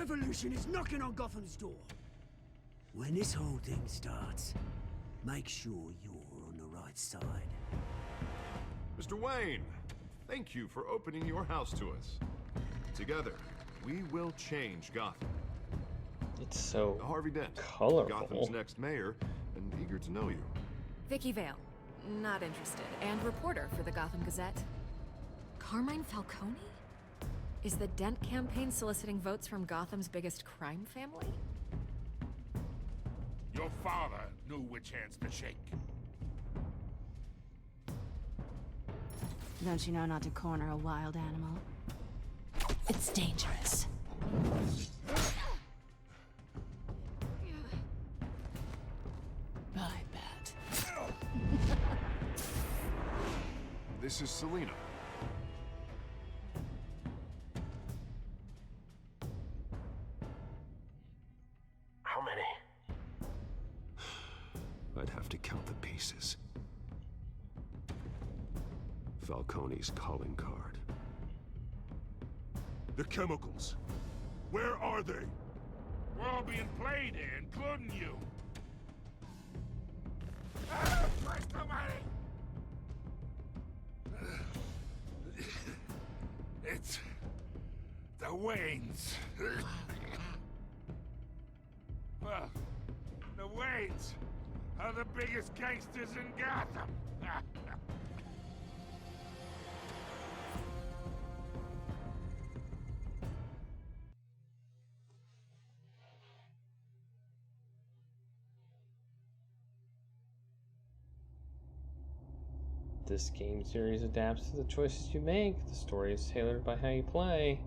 revolution is knocking on Gotham's door. When this whole thing starts, make sure you're on the right side. Mr. Wayne, thank you for opening your house to us. Together, we will change Gotham. It's so Harvey Dent, colorful. Gotham's next mayor, and eager to know you. Vicki Vale, not interested, and reporter for the Gotham Gazette. Carmine Falcone? Is the Dent campaign soliciting votes from Gotham's biggest crime family? Your father knew which hands to shake. Don't you know not to corner a wild animal? It's dangerous. I bet. This is Selina. How many? I'd have to count the pieces. Falcone's calling card. The chemicals. Where are they? We're all being played here, including you. Ah, Christ almighty! It's the Waynes. Well, the Waynes are the biggest gangsters in Gotham. This game series adapts to the choices you make. The story is tailored by how you play.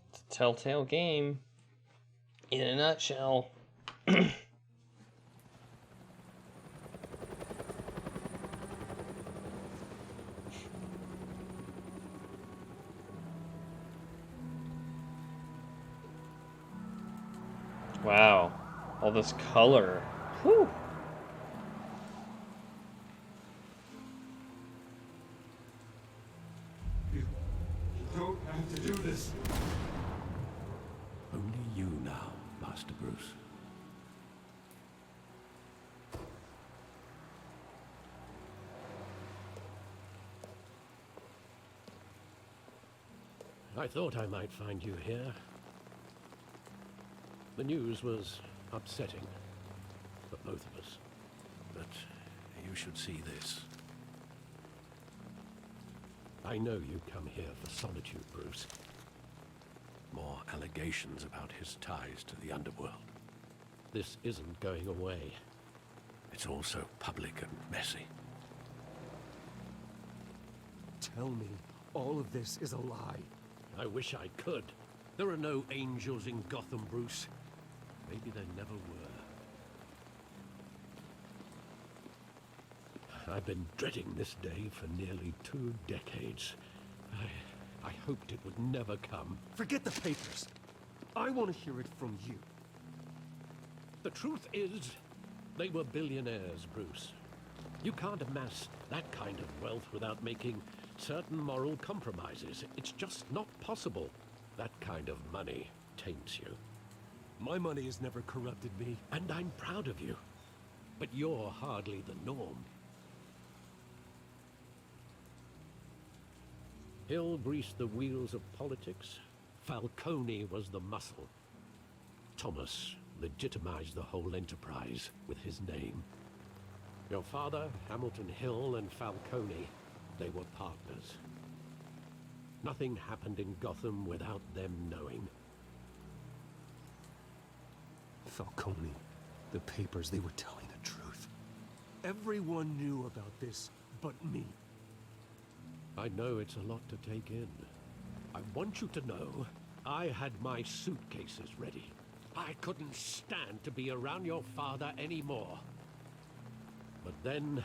It's a Telltale game in a nutshell. Wow, all this color. Whew. You don't have to do this. Only you now, Master Bruce. I thought I might find you here. The news was upsetting for both of us. But you should see this. I know you come here for solitude, Bruce. More allegations about his ties to the underworld. This isn't going away. It's all so public and messy. Tell me all of this is a lie. I wish I could. There are no angels in Gotham, Bruce. Maybe there never were. I've been dreading this day for nearly 2 decades. I hoped it would never come. Forget the papers. I want to hear it from you. The truth is, they were billionaires, Bruce. You can't amass that kind of wealth without making certain moral compromises. It's just not possible. That kind of money taints you. My money has never corrupted me. And I'm proud of you. But you're hardly the norm. Hill greased the wheels of politics. Falcone was the muscle. Thomas legitimized the whole enterprise with his name. Your father, Hamilton Hill, and Falcone, they were partners. Nothing happened in Gotham without them knowing. Falcone, the papers, they were telling the truth. Everyone knew about this but me. I know it's a lot to take in. I want you to know I had my suitcases ready. I couldn't stand to be around your father anymore. But then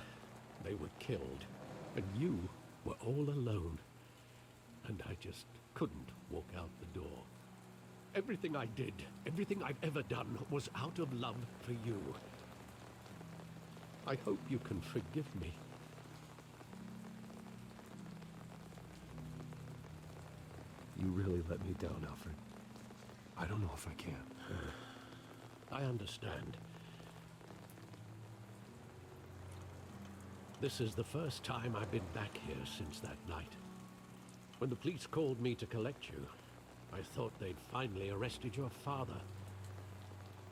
they were killed, and you were all alone. And I just couldn't walk out the door. Everything I did, everything I've ever done, was out of love for you. I hope you can forgive me. You really let me down, Alfred. I don't know if I can. I understand. This is the first time I've been back here since that night. When the police called me to collect you, I thought they'd finally arrested your father.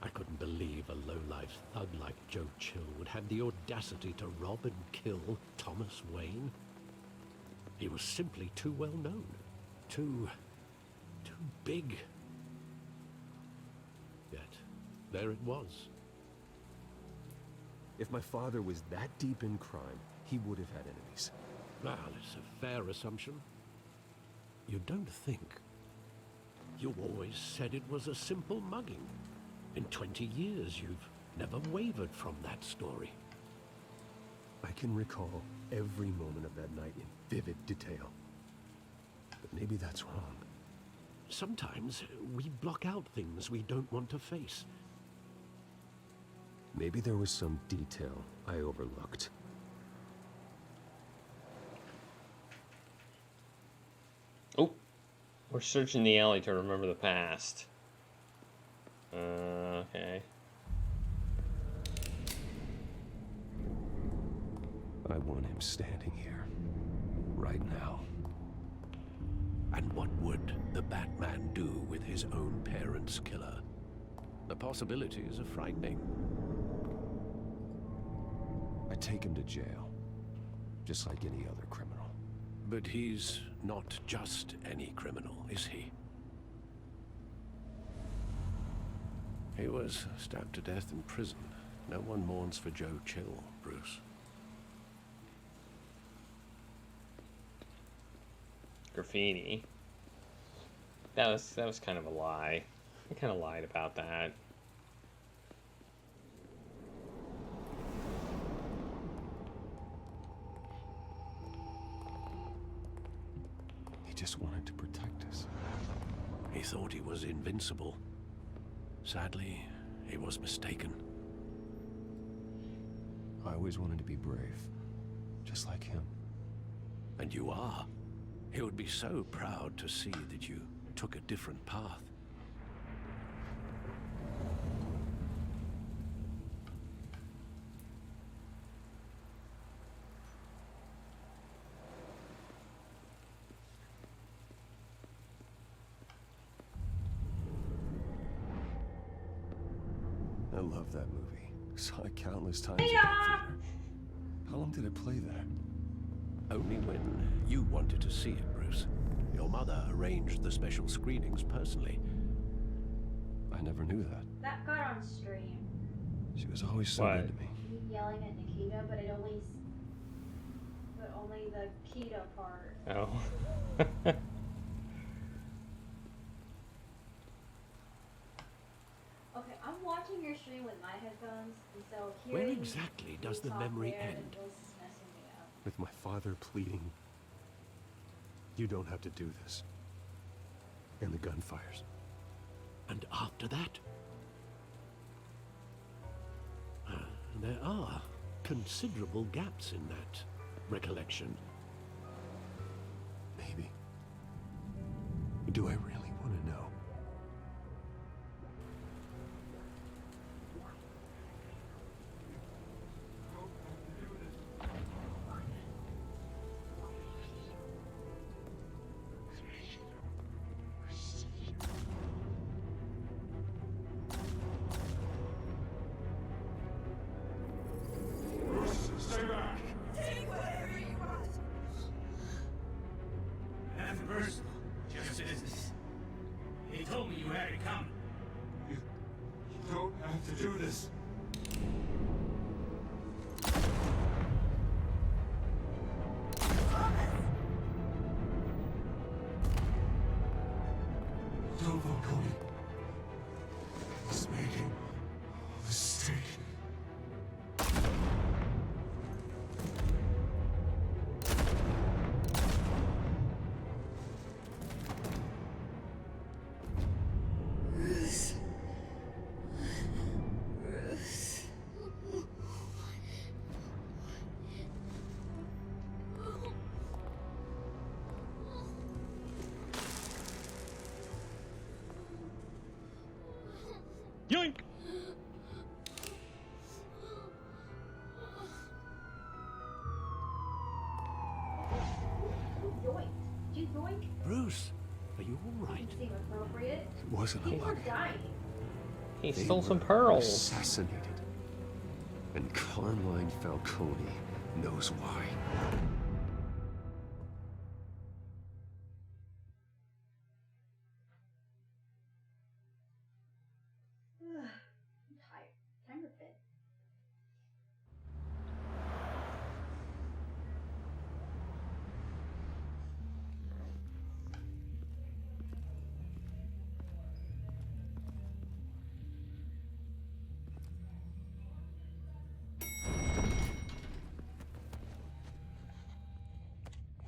I couldn't believe a low-life thug like Joe Chill would have the audacity to rob and kill Thomas Wayne. He was simply too well known. Too big. Yet, there it was. If my father was that deep in crime, he would have had enemies. Well, it's a fair assumption. You don't think? You always said it was a simple mugging. In 20 years, you've never wavered from that story. I can recall every moment of that night in vivid detail. But maybe that's wrong. Sometimes we block out things we don't want to face. Maybe there was some detail I overlooked. Oh, we're searching the alley to remember the past. Okay. I want him standing here, right now. And what would the Batman do with his own parents' killer? The possibilities are frightening. I take him to jail, just like any other criminal. But he's not just any criminal, is he? He was stabbed to death in prison. No one mourns for Joe Chill, Bruce. Graffiti. That was kind of a lie. I kind of lied about that. He just wanted to protect us. He thought he was invincible. Sadly, he was mistaken. I always wanted to be brave, just like him. And you are. He would be so proud to see that you took a different path. I love that movie. Saw it countless times. At the theater. How long did it play there? Only when you wanted to see it, Bruce. Your mother arranged the special screenings personally. I never knew that. That got on stream. She was always so good to me. Yelling at Nikita, but only the Kita part. Oh. Okay, I'm watching your stream with my headphones, and so Where hearing exactly you does the talk memory there, end? the voice is messing me up. With my father pleading, "You don't have to do this." And the gunfires. And after that? There are considerable gaps in that recollection. Maybe. Do I really want to know? Stay back! Take whatever you want! Nothing personal, just business. He told me you had it coming. You don't have to do this. Don't Falcone. He's making a mistake. Yoink! Yoink. Did you yoink? Bruce, are you all right? Didn't seem appropriate. It wasn't a People are bug. dying. He They stole some were pearls. Assassinated. And Carmine Falcone knows why. I'm tired. Time to bed.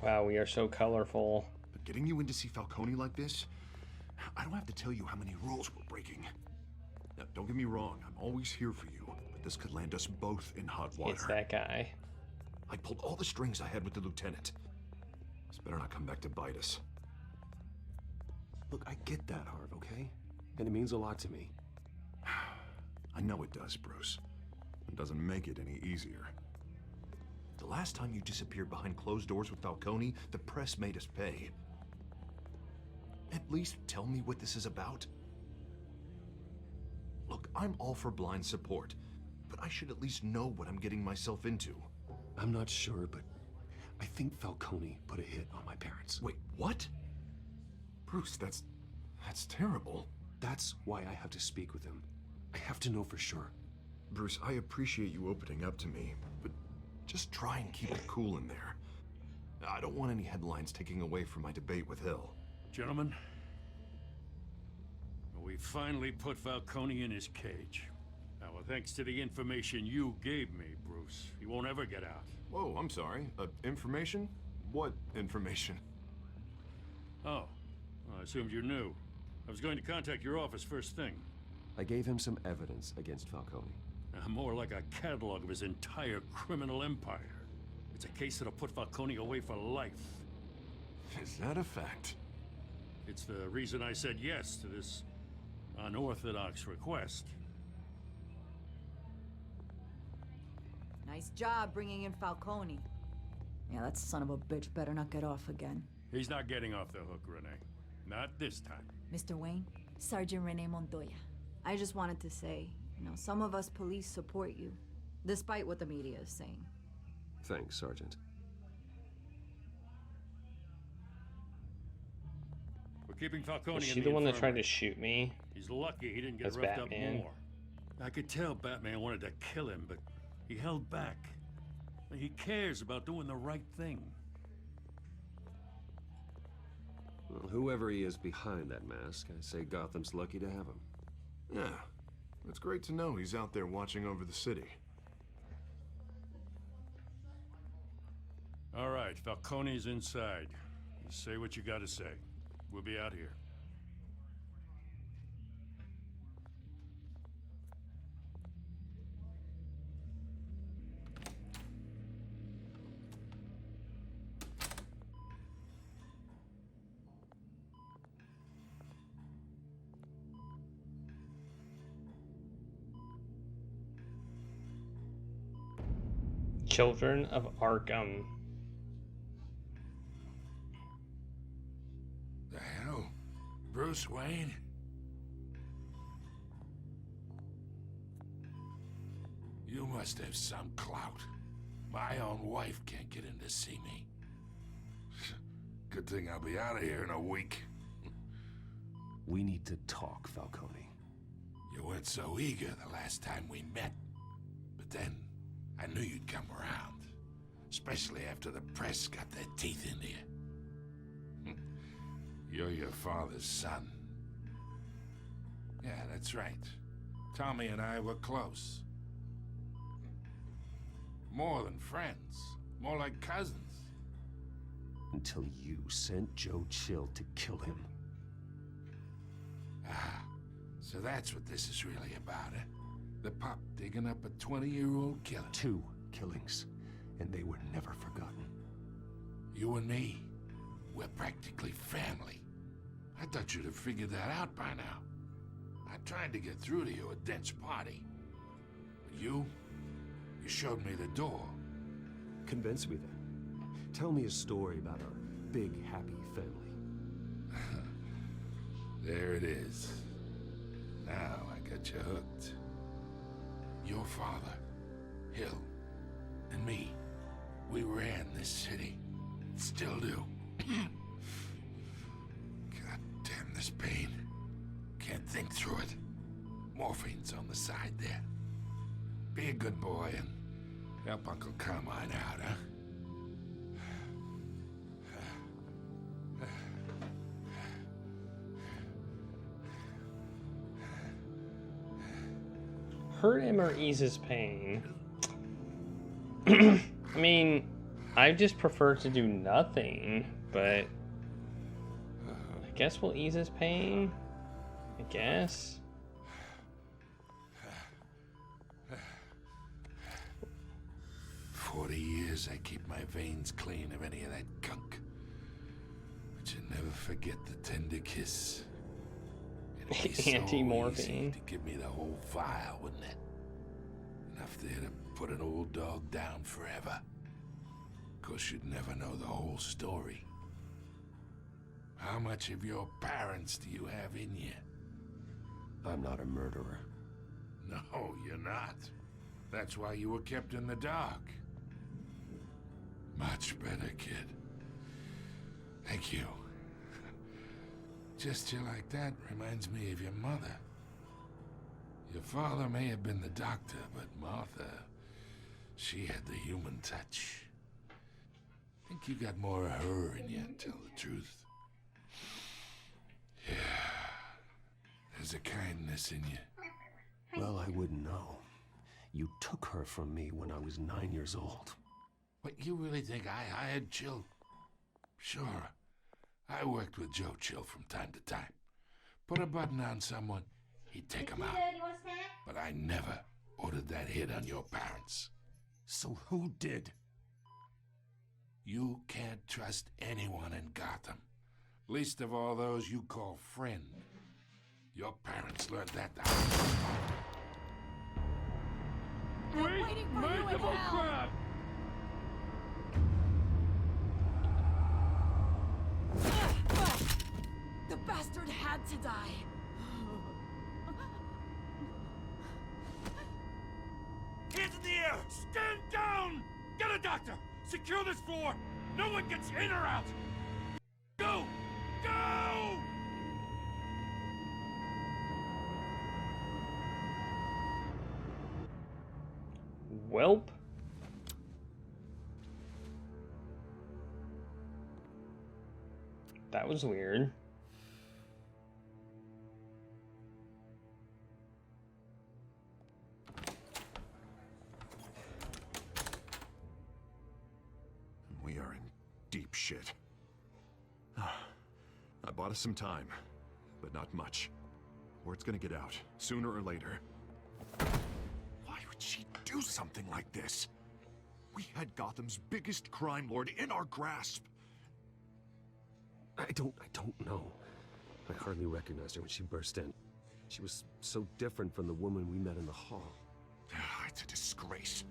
Wow, we are so colorful. But getting you in to see Falcone like this, I don't have to tell you how many rules we're breaking. Now, don't get me wrong, I'm always here for you, but this could land us both in hot water. It's that guy. I pulled all the strings I had with the lieutenant. This better not come back to bite us. Look, I get that, Harv, okay? And it means a lot to me. I know it does, Bruce. It doesn't make it any easier. The last time you disappeared behind closed doors with Falcone, the press made us pay. At least tell me what this is about. Look, I'm all for blind support, but I should at least know what I'm getting myself into. I'm not sure, but I think Falcone put a hit on my parents. Wait, what? Bruce, that's terrible. That's why I have to speak with him. I have to know for sure. Bruce, I appreciate you opening up to me, but just try and keep it cool in there. I don't want any headlines taking away from my debate with Hill. Gentlemen, we finally put Falcone in his cage. Now, thanks to the information you gave me, Bruce, he won't ever get out. Whoa, I'm sorry. Information? What information? Oh, well, I assumed you knew. I was going to contact your office first thing. I gave him some evidence against Falcone. More like a catalog of his entire criminal empire. It's a case that'll put Falcone away for life. Is that a fact? It's the reason I said yes to this unorthodox request. Nice job bringing in Falcone. Yeah, that son of a bitch better not get off again. He's not getting off the hook, Renee. Not this time. Mr. Wayne, Sergeant Renee Montoya. I just wanted to say, you know, some of us police support you, despite what the media is saying. Thanks, Sergeant. We're keeping Falcone Was in she the the one that infirmary. tried to shoot me? He's lucky he didn't get As roughed Batman. up more. I could tell Batman wanted to kill him, but he held back. He cares about doing the right thing. Well, whoever he is behind that mask, I say Gotham's lucky to have him. Yeah. It's great to know he's out there watching over the city. All right, Falcone's inside. You say what you gotta say. We'll be out here. Children of Arkham. The hell? Bruce Wayne? You must have some clout. My own wife can't get in to see me. Good thing I'll be out of here in a week. We need to talk, Falcone. You weren't so eager the last time we met. But then, I knew you'd come around. Especially after the press got their teeth into you. You're your father's son. Yeah, that's right. Tommy and I were close. More than friends. More like cousins. Until you sent Joe Chill to kill him. Ah, so that's what this is really about, eh? The pup digging up a 20-year-old killer. 2 killings, and they were never forgotten. You and me, we're practically family. I thought you'd have figured that out by now. I tried to get through to you at Dent's party. But you showed me the door. Convince me then. Tell me a story about our big, happy family. There it is. Now I got you hooked. Your father, Hill, and me, we ran this city. Still do. God damn this pain. Can't think through it. Morphine's on the side there. Be a good boy and help Uncle Carmine out, huh? Hurt him or ease his pain? I mean, I just prefer to do nothing, but I guess we'll ease his pain. I guess. 40 years I keep my veins clean of any of that gunk. But you never forget the tender kiss. Anti-morphine. To give me the whole vial, wouldn't it? Enough there to put an old dog down forever. Of course, you'd never know the whole story. How much of your parents do you have in you? I'm not a murderer. No, you're not. That's why you were kept in the dark. Much better, kid. Thank you. Gesture like that reminds me of your mother. Your father may have been the doctor, but Martha, she had the human touch. I think you got more of her in you, to tell the truth. Yeah. There's a kindness in you. Well, I wouldn't know. You took her from me when I was 9 years old. What, you really think I hired Chill? Sure. I worked with Joe Chill from time to time. Put a button on someone, he'd take him out. But I never ordered that hit on your parents. So who did? You can't trust anyone in Gotham. Least of all those you call friend. Your parents learned that the hard way. Waiting for you in hell. The bastard had to die. Hands in the air! Stand down! Get a doctor! Secure this floor! No one gets in or out! Go! Go! Welp. That was weird. We are in deep shit. I bought us some time, but not much. Word's gonna get out, sooner or later. Why would she do something like this? We had Gotham's biggest crime lord in our grasp. I don't know. I hardly recognized her when she burst in. She was so different from the woman we met in the hall. It's a disgrace.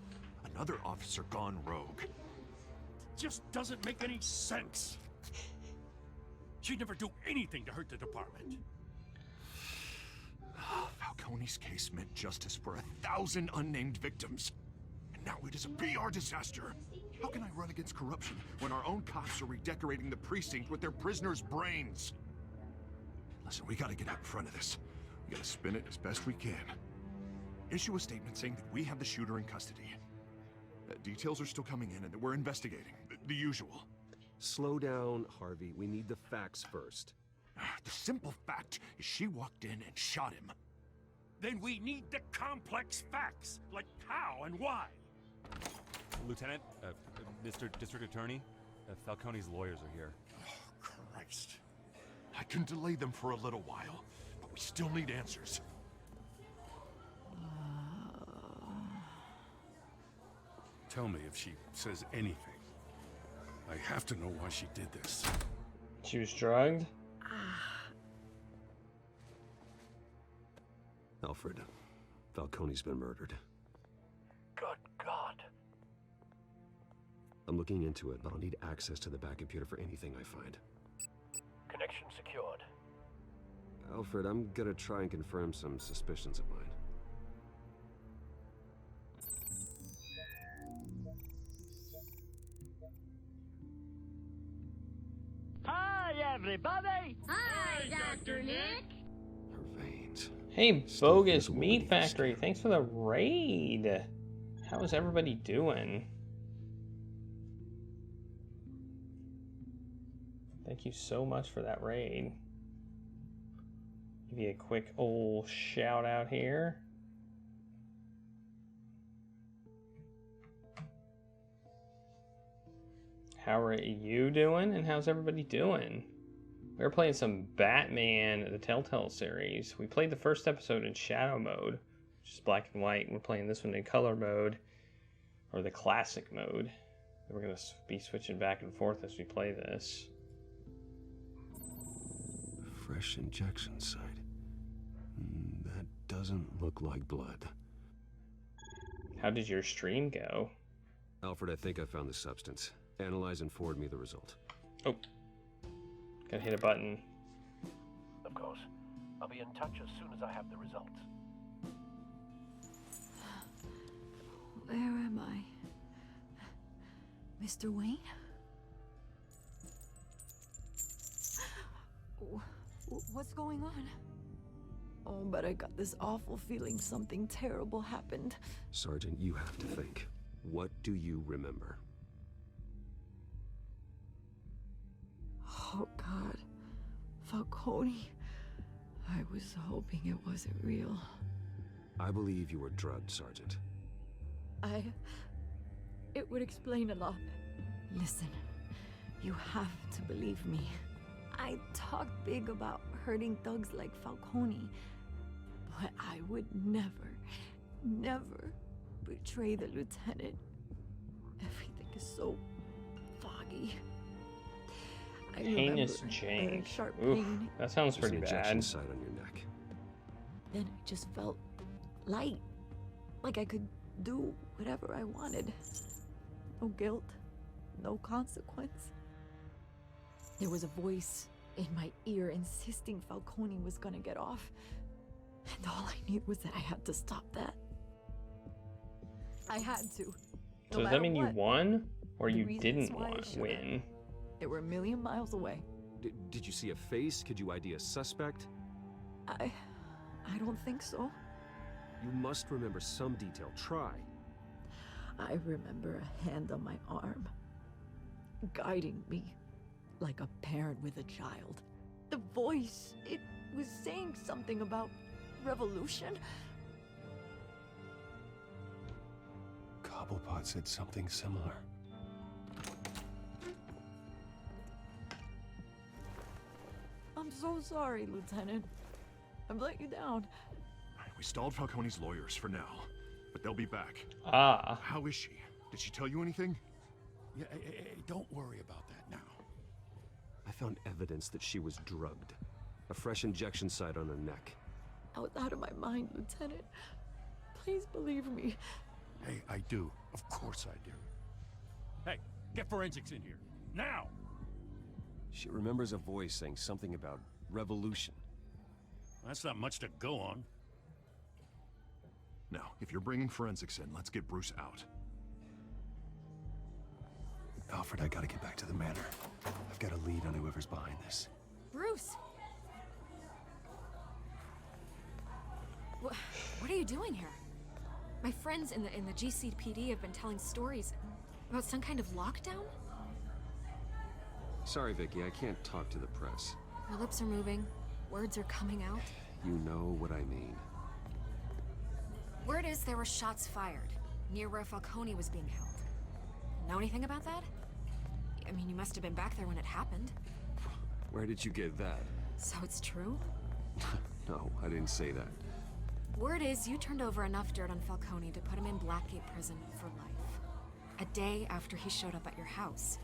Another officer gone rogue. Just doesn't make any sense. She'd never do anything to hurt the department. Falcone's case meant justice for 1,000 unnamed victims. And now it is a PR disaster. How can I run against corruption when our own cops are redecorating the precinct with their prisoners' brains? Listen, we gotta get out in front of this. We gotta spin it as best we can. Issue a statement saying that we have the shooter in custody. Details are still coming in and that we're investigating. The usual. Slow down, Harvey. We need the facts first. The simple fact is she walked in and shot him. Then we need the complex facts, like how and why. Lieutenant, Mr. District Attorney, Falcone's lawyers are here. Oh, Christ. I can delay them for a little while, but we still need answers. Tell me if she says anything. I have to know why she did this. She was drugged? Alfred. Falcone's been murdered. Good God. I'm looking into it, but I'll need access to the back computer for anything I find. Connection secured. Alfred, I'm gonna try and confirm some suspicions of mine. Hi, everybody! Hi, Dr. Nick! Her veins. Hey, Bogus Meat Factory, thanks for the raid. How is everybody doing? Thank you so much for that raid. Give you a quick old shout out here. How are you doing, and how's everybody doing? We're playing some Batman, the Telltale Series. We played the first episode in shadow mode, which is black and white. We're playing this one in color mode, or the classic mode. We're going to be switching back and forth as we play this. Fresh injection site. That doesn't look like blood. How did your stream go? Alfred, I think I found the substance. Analyze and forward me the result. Oh. Gotta hit a button. Of course. I'll be in touch as soon as I have the results. Where am I? Mr. Wayne? What's going on? Oh, but I got this awful feeling something terrible happened. Sergeant, you have to think. What do you remember? Oh, God. Falcone. I was hoping it wasn't real. I believe you were drugged, Sergeant. It would explain a lot. Listen, you have to believe me. I talk big about hurting thugs like Falcone, but I would never betray the lieutenant. Everything is so foggy. Heinous jank. Sharp Oof, pain. that sounds There's pretty an injection bad. site on your neck. Then I just felt light, like I could do whatever I wanted. No guilt, no consequence. There was a voice in my ear insisting Falcone was gonna get off. And all I knew was that I had to stop that. I had to. So does that mean you won? Or you reasons didn't why I should've. win? They were a million miles away. Did you see a face? Could you ID a suspect? I don't think so. You must remember some detail. Try. I remember a hand on my arm, guiding me like a parent with a child. The voice, it was saying something about revolution. Cobblepot said something similar. I'm so sorry, Lieutenant. I've let you down. We stalled Falcone's lawyers for now, but they'll be back. Ah. How is she? Did she tell you anything? Yeah, hey, don't worry about that now. I found evidence that she was drugged. A fresh injection site on her neck. I was out of my mind, Lieutenant. Please believe me. Hey, I do. Of course I do. Hey, get forensics in here. Now! She remembers a voice saying something about revolution. That's not much to go on. Now, if you're bringing forensics in, let's get Bruce out. Alfred, I gotta get back to the manor. I've got a lead on whoever's behind this. Bruce! What are you doing here? My friends in the GCPD have been telling stories about some kind of lockdown? Sorry, Vicki, I can't talk to the press. Your lips are moving. Words are coming out. You know what I mean. Word is there were shots fired near where Falcone was being held. Know anything about that? I mean, you must have been back there when it happened. Where did you get that? So it's true? No, I didn't say that. Word is you turned over enough dirt on Falcone to put him in Blackgate Prison for life. A day after he showed up at your house.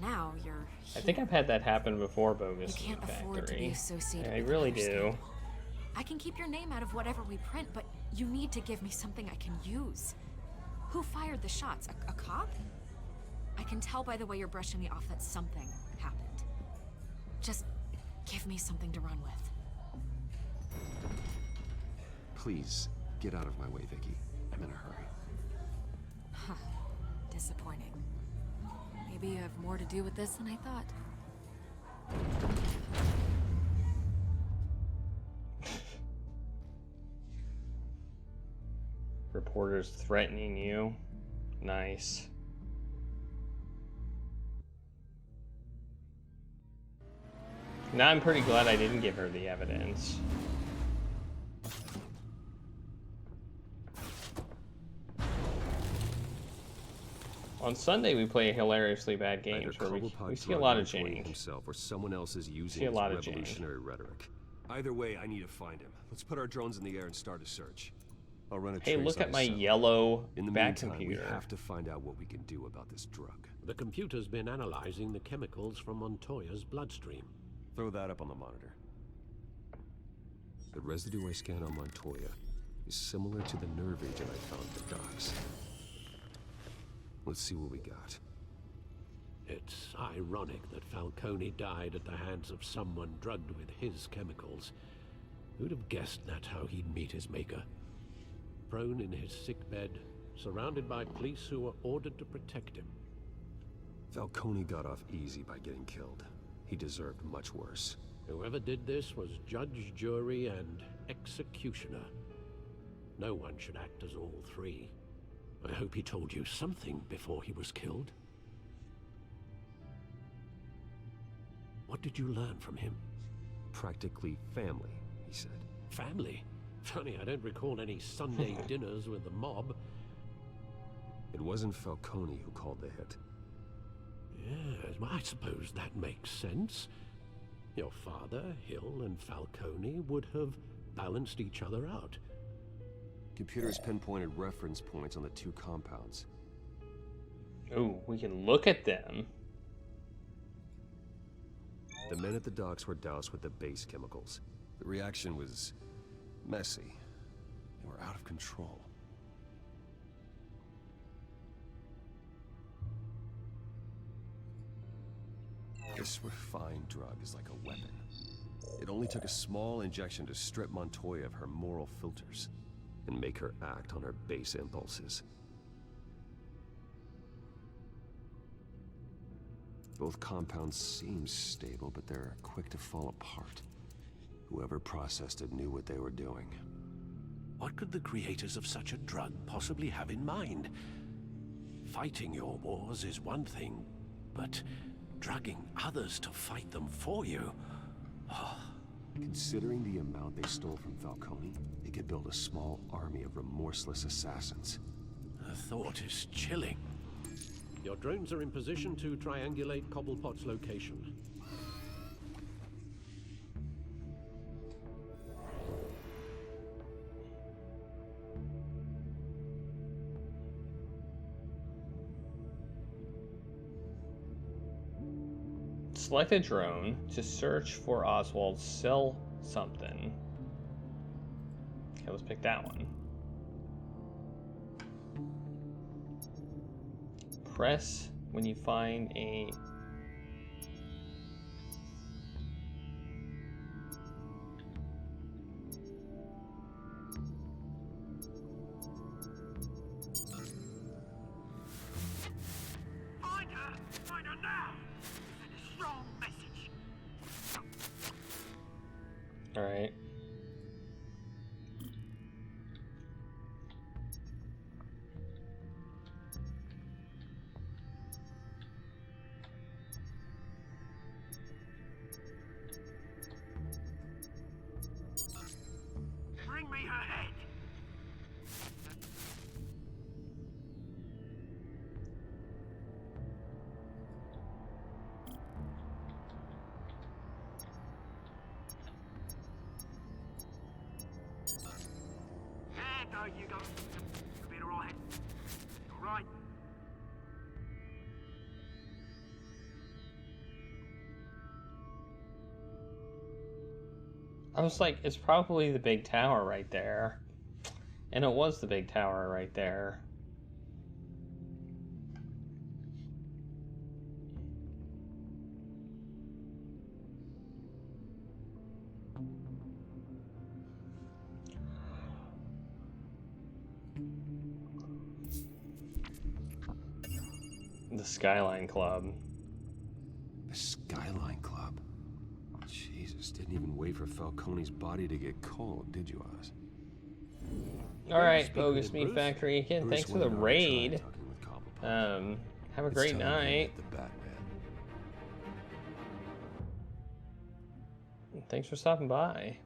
now you're I think I've had that happen before, Bogus You in can't the afford to be Factory. associated I with really another do. scandal. I can keep your name out of whatever we print, but you need to give me something I can use. Who fired the shots? A cop? I can tell by the way you're brushing me off that something happened. Just give me something to run with. Please, get out of my way, Vicki. I'm in a hurry. Huh. Disappointing. Maybe you have more to do with this than I thought. Reporters threatening you. Nice. Now I'm pretty glad I didn't give her the evidence. On Sunday we play hilariously bad games where we see a lot of jank. Himself or someone else is using See a lot his of jank. revolutionary rhetoric. Either way, I need to find him. Let's put our drones in the air and start a search. I'll run a Hey, trace look on at his my cell. yellow In the back meantime, computer. we have to find out what we can do about this drug. The computer's been analyzing the chemicals from Montoya's bloodstream. Throw that up on the monitor. The residue I scanned on Montoya is similar to the nerve agent I found at the docks. Let's see what we got. It's ironic that Falcone died at the hands of someone drugged with his chemicals. Who'd have guessed that's how he'd meet his maker? Prone in his sickbed, surrounded by police who were ordered to protect him. Falcone got off easy by getting killed. He deserved much worse. Whoever did this was judge, jury, and executioner. No one should act as all three. I hope he told you something before he was killed. What did you learn from him? Practically family, he said. Family? Funny, I don't recall any Sunday dinners with the mob. It wasn't Falcone who called the hit. Yes, well, I suppose that makes sense. Your father, Hill, and Falcone would have balanced each other out. Computers pinpointed reference points on the two compounds. Ooh, we can look at them. The men at the docks were doused with the base chemicals. The reaction was messy. They were out of control. This refined drug is like a weapon. It only took a small injection to strip Montoya of her moral filters and make her act on her base impulses. Both compounds seem stable, but they're quick to fall apart. Whoever processed it knew what they were doing. What could the creators of such a drug possibly have in mind? Fighting your wars is one thing, but drugging others to fight them for you? Considering the amount they stole from Falcone, they could build a small army of remorseless assassins. The thought is chilling. Your drones are in position to triangulate Cobblepot's location. Select a drone to search for Oswald's cell something. Okay, let's pick that one. Press when you find a... Find her now! Send a strong message. Alright. Bring me her head. There you go. You'll be alright. Alright. I was like, it's probably the big tower right there. And it was the big tower right there. The Skyline Club. The Skyline Club? Jesus, didn't even wait for Falcone's body to get cold, did you, Oz? Alright, Bogus Meat Factory. Again, thanks for the raid. Have a great night. Thanks for stopping by.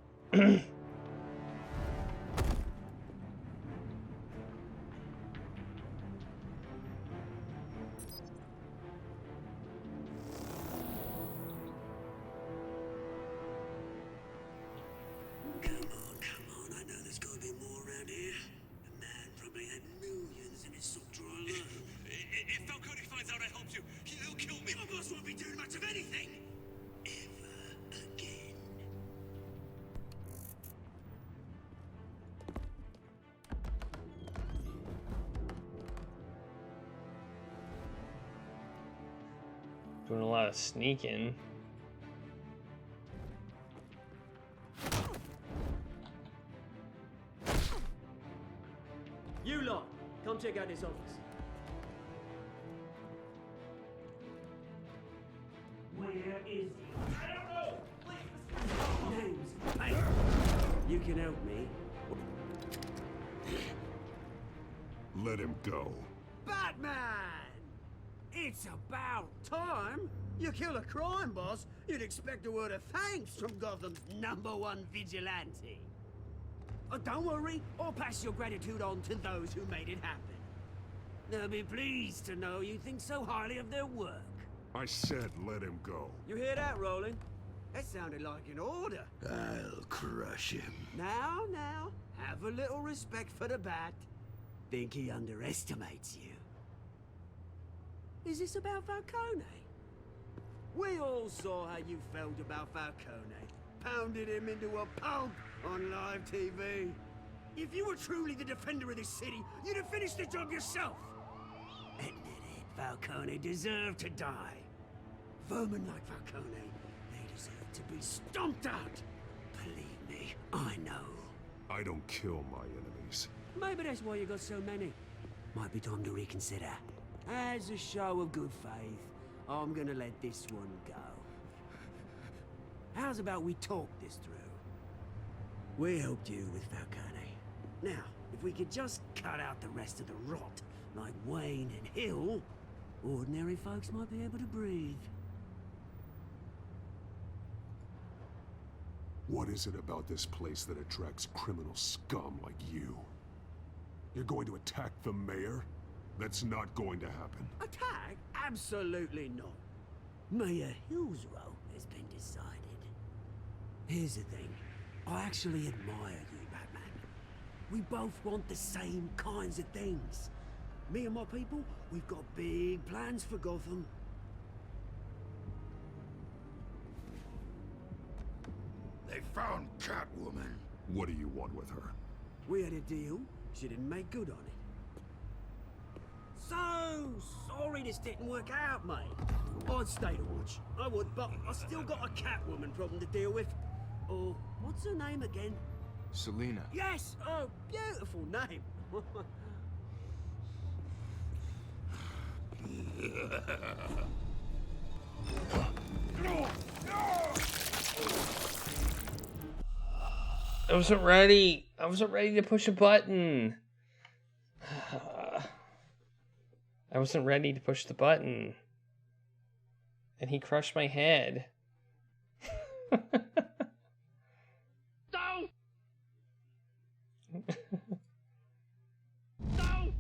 Doing a lot of sneaking. You lot, come check out this office. Where is he? I don't know! Please! Names, mate. You can help me. Let him go. Batman! It's about time. You kill a crime boss, you'd expect a word of thanks from Gotham's #1 vigilante. Oh, don't worry, I'll pass your gratitude on to those who made it happen. They'll be pleased to know you think so highly of their work. I said let him go. You hear that, Roland? That sounded like an order. I'll crush him. Now, have a little respect for the Bat. Think he underestimates you. Is this about Falcone? We all saw how you felt about Falcone. Pounded him into a pulp on live TV. If you were truly the defender of this city, you'd have finished the job yourself. Admit it, Falcone deserved to die. Vermin like Falcone, they deserve to be stomped out. Believe me, I know. I don't kill my enemies. Maybe that's why you got so many. Might be time to reconsider. As a show of good faith, I'm gonna let this one go. How's about we talk this through? We helped you with Falcone. Now, if we could just cut out the rest of the rot, like Wayne and Hill, ordinary folks might be able to breathe. What is it about this place that attracts criminal scum like you? You're going to attack the mayor? That's not going to happen. Attack? Absolutely not. Mayor Hill's role has been decided. Here's the thing. I actually admire you, Batman. We both want the same kinds of things. Me and my people, we've got big plans for Gotham. They found Catwoman. What do you want with her? We had a deal. She didn't make good on it. So sorry this didn't work out, mate. I'd stay to watch. I would, but I still got a Catwoman problem to deal with. Oh, what's her name again? Selena. Yes! Oh, beautiful name. I wasn't ready. I wasn't ready to push a button. I wasn't ready to push the button. And he crushed my head. No! No!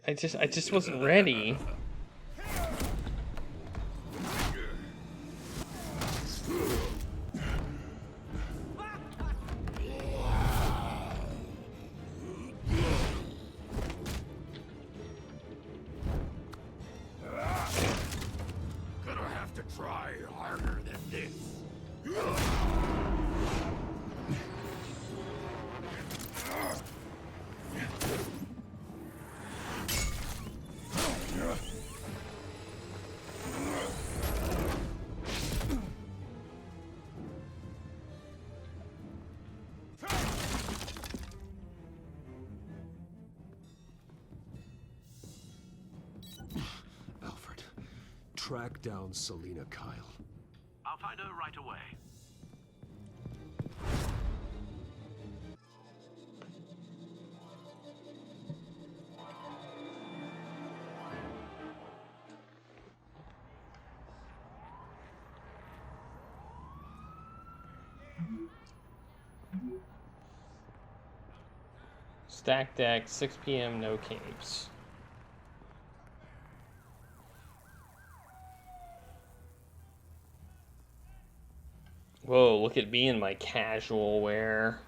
I just wasn't ready. Gonna have to try harder than this. Alfred, track down Selina Kyle. I'll find her right away. Stack deck, 6 p.m., no capes. Whoa, look at me in my casual wear.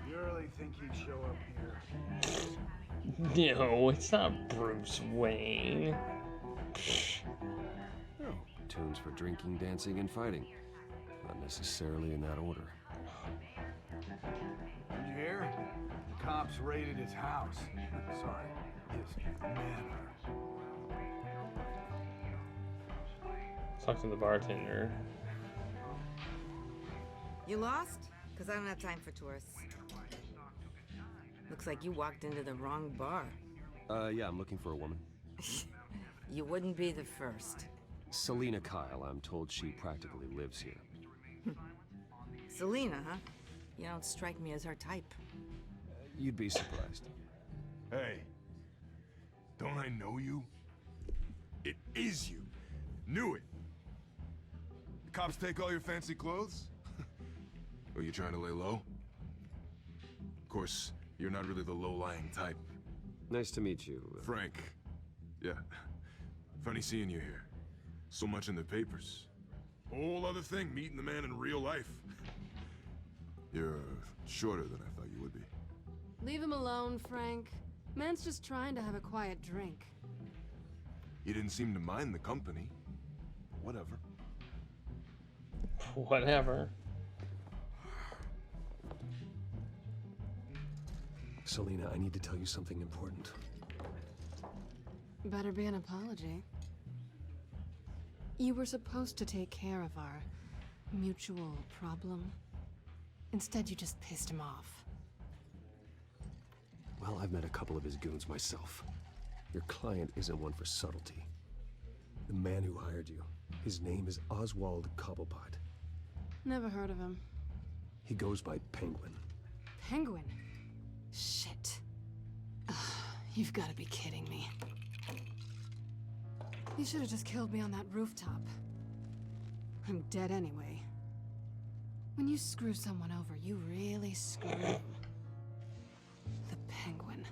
You really think he'd show up here? No, it's not Bruce Wayne. Oh, tunes for drinking, dancing, and fighting. Not necessarily in that order. Did you hear? The cops raided his house. Sorry, his manor. Talk to the bartender. You lost? Because I don't have time for tourists. Looks like you walked into the wrong bar. Yeah, I'm looking for a woman. You wouldn't be the first. Selina Kyle, I'm told she practically lives here. Selina, huh? You don't strike me as her type. You'd be surprised. Hey, don't I know you? It is you. Knew it. The cops take all your fancy clothes? Are you trying to lay low? Of course, you're not really the low-lying type. Nice to meet you. Frank. Yeah. Funny seeing you here. So much in the papers. Whole other thing, meeting the man in real life. You're shorter than I thought you would be. Leave him alone, Frank. Man's just trying to have a quiet drink. You didn't seem to mind the company. Whatever. Whatever. Selina, I need to tell you something important. Better be an apology. You were supposed to take care of our mutual problem. Instead, you just pissed him off. Well, I've met a couple of his goons myself. Your client isn't one for subtlety. The man who hired you, his name is Oswald Cobblepot. Never heard of him. He goes by Penguin. Penguin? Shit. Ugh, you've got to be kidding me. You should have just killed me on that rooftop. I'm dead anyway. When you screw someone over, you really screw them. The Penguin.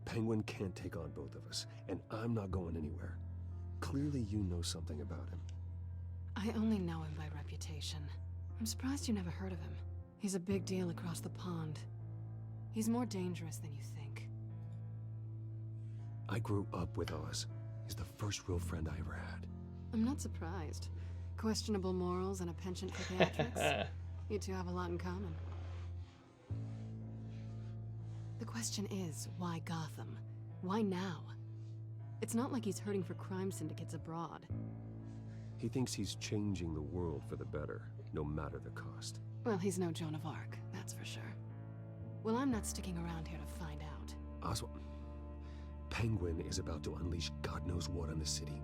Penguin can't take on both of us, and I'm not going anywhere. Clearly you know something about him. I only know him by reputation. I'm surprised you never heard of him. He's a big deal across the pond. He's more dangerous than you think. I grew up with Oz. He's the first real friend I ever had. I'm not surprised. Questionable morals and a penchant for theatrics. You two have a lot in common. The question is, why Gotham? Why now? It's not like he's hurting for crime syndicates abroad. He thinks he's changing the world for the better, no matter the cost. Well, he's no Joan of Arc, that's for sure. Well, I'm not sticking around here to find out. Oswald, Penguin is about to unleash God knows what on the city.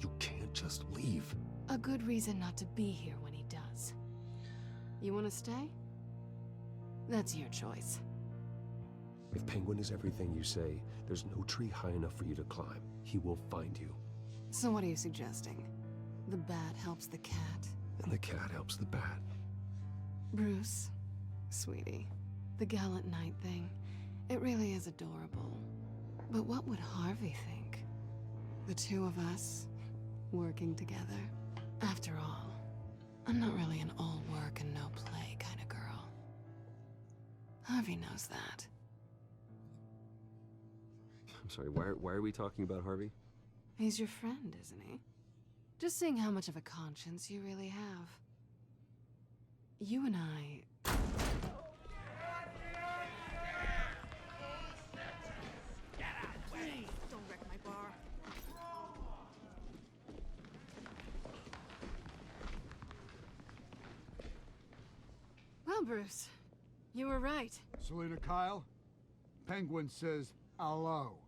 You can't just leave. A good reason not to be here when he does. You want to stay? That's your choice. If Penguin is everything you say, there's no tree high enough for you to climb. He will find you. So what are you suggesting? The bat helps the cat? And the cat helps the bat. Bruce, sweetie, the gallant knight thing, it really is adorable. But what would Harvey think? The two of us, working together? After all, I'm not really an all work and no play kind of girl. Harvey knows that. I'm sorry, why are we talking about Harvey? He's your friend, isn't he? Just seeing how much of a conscience you really have. You and I... Don't wreck my bar. Well, Bruce, you were right. Selena Kyle, Penguin says hello.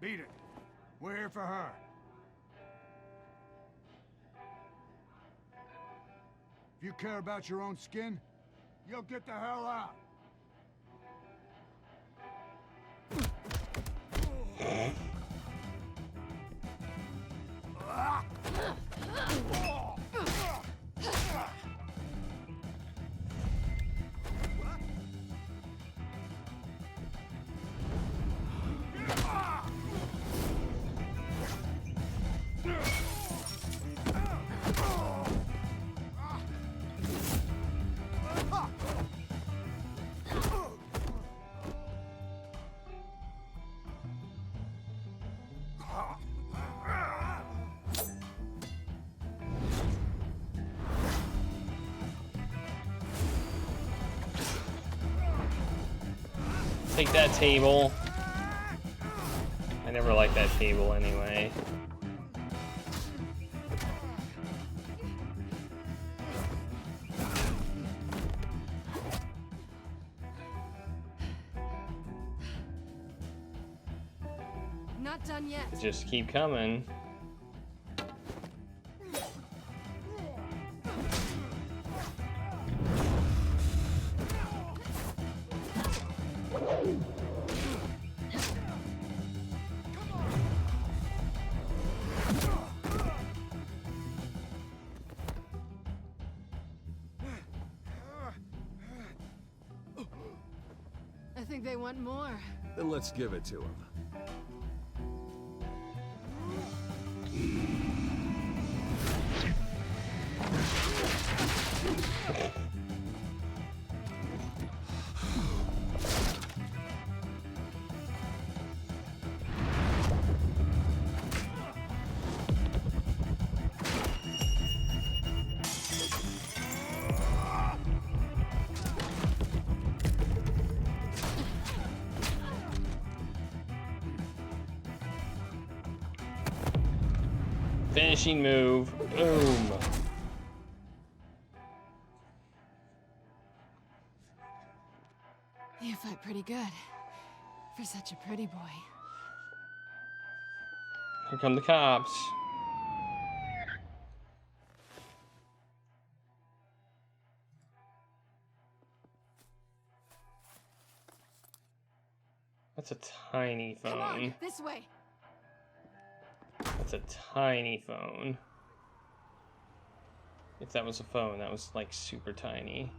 Beat it. We're here for her. If you care about your own skin, you'll get the hell out. Take that table. I never liked that table anyway. Not done yet. Just keep coming. I think they want more. Then let's give it to them. Finishing move. Boom. You fight pretty good. For such a pretty boy. Here come the cops. That's a tiny phone. Come on, this way. That's a tiny phone. If that was a phone, that was like super tiny.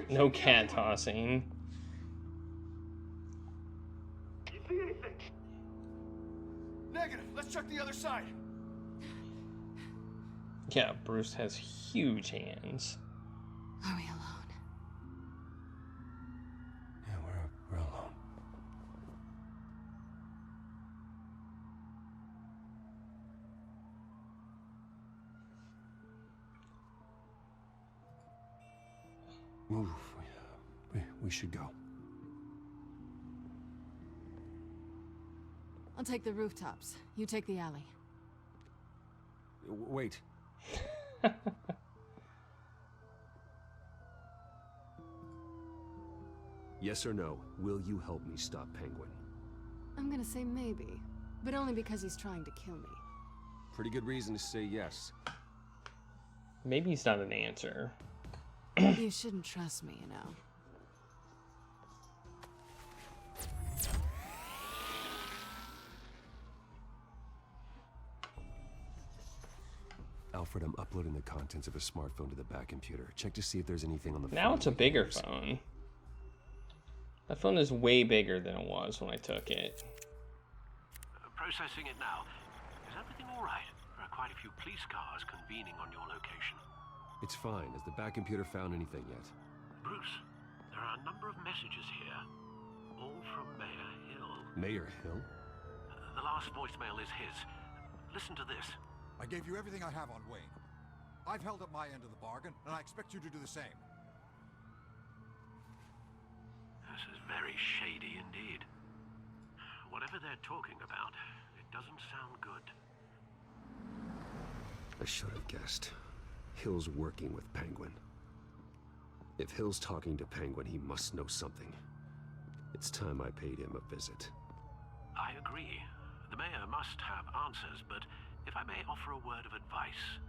No cat tossing. You see anything? Negative. Let's check the other side. Yeah, Bruce has huge hands. Are we alone? Yeah, we're alone. Move. We should go. I'll take the rooftops. You take the alley. Wait. Yes or no, will you help me stop Penguin? I'm gonna say maybe, but only because he's trying to kill me. Pretty good reason to say yes. Maybe's not an answer. You shouldn't trust me, you know. Alfred, I'm uploading the contents of a smartphone to the back computer. Check to see if there's anything on the phone. Now it's a bigger phone. That phone is way bigger than it was when I took it. Processing it now. Is everything all right? There are quite a few police cars convening on your location. It's fine. Has the back computer found anything yet? Bruce, there There are a number of messages here, all from Mayor Hill. Mayor Hill? The last voicemail is his. Listen to this. I gave you everything I have on Wayne. I've held up my end of the bargain, and I expect you to do the same. This is very shady indeed. Whatever they're talking about, it doesn't sound good. I should have guessed. Hill's working with Penguin. If Hill's talking to Penguin, he must know something. It's time I paid him a visit. I agree. The mayor must have answers, but if I may offer a word of advice.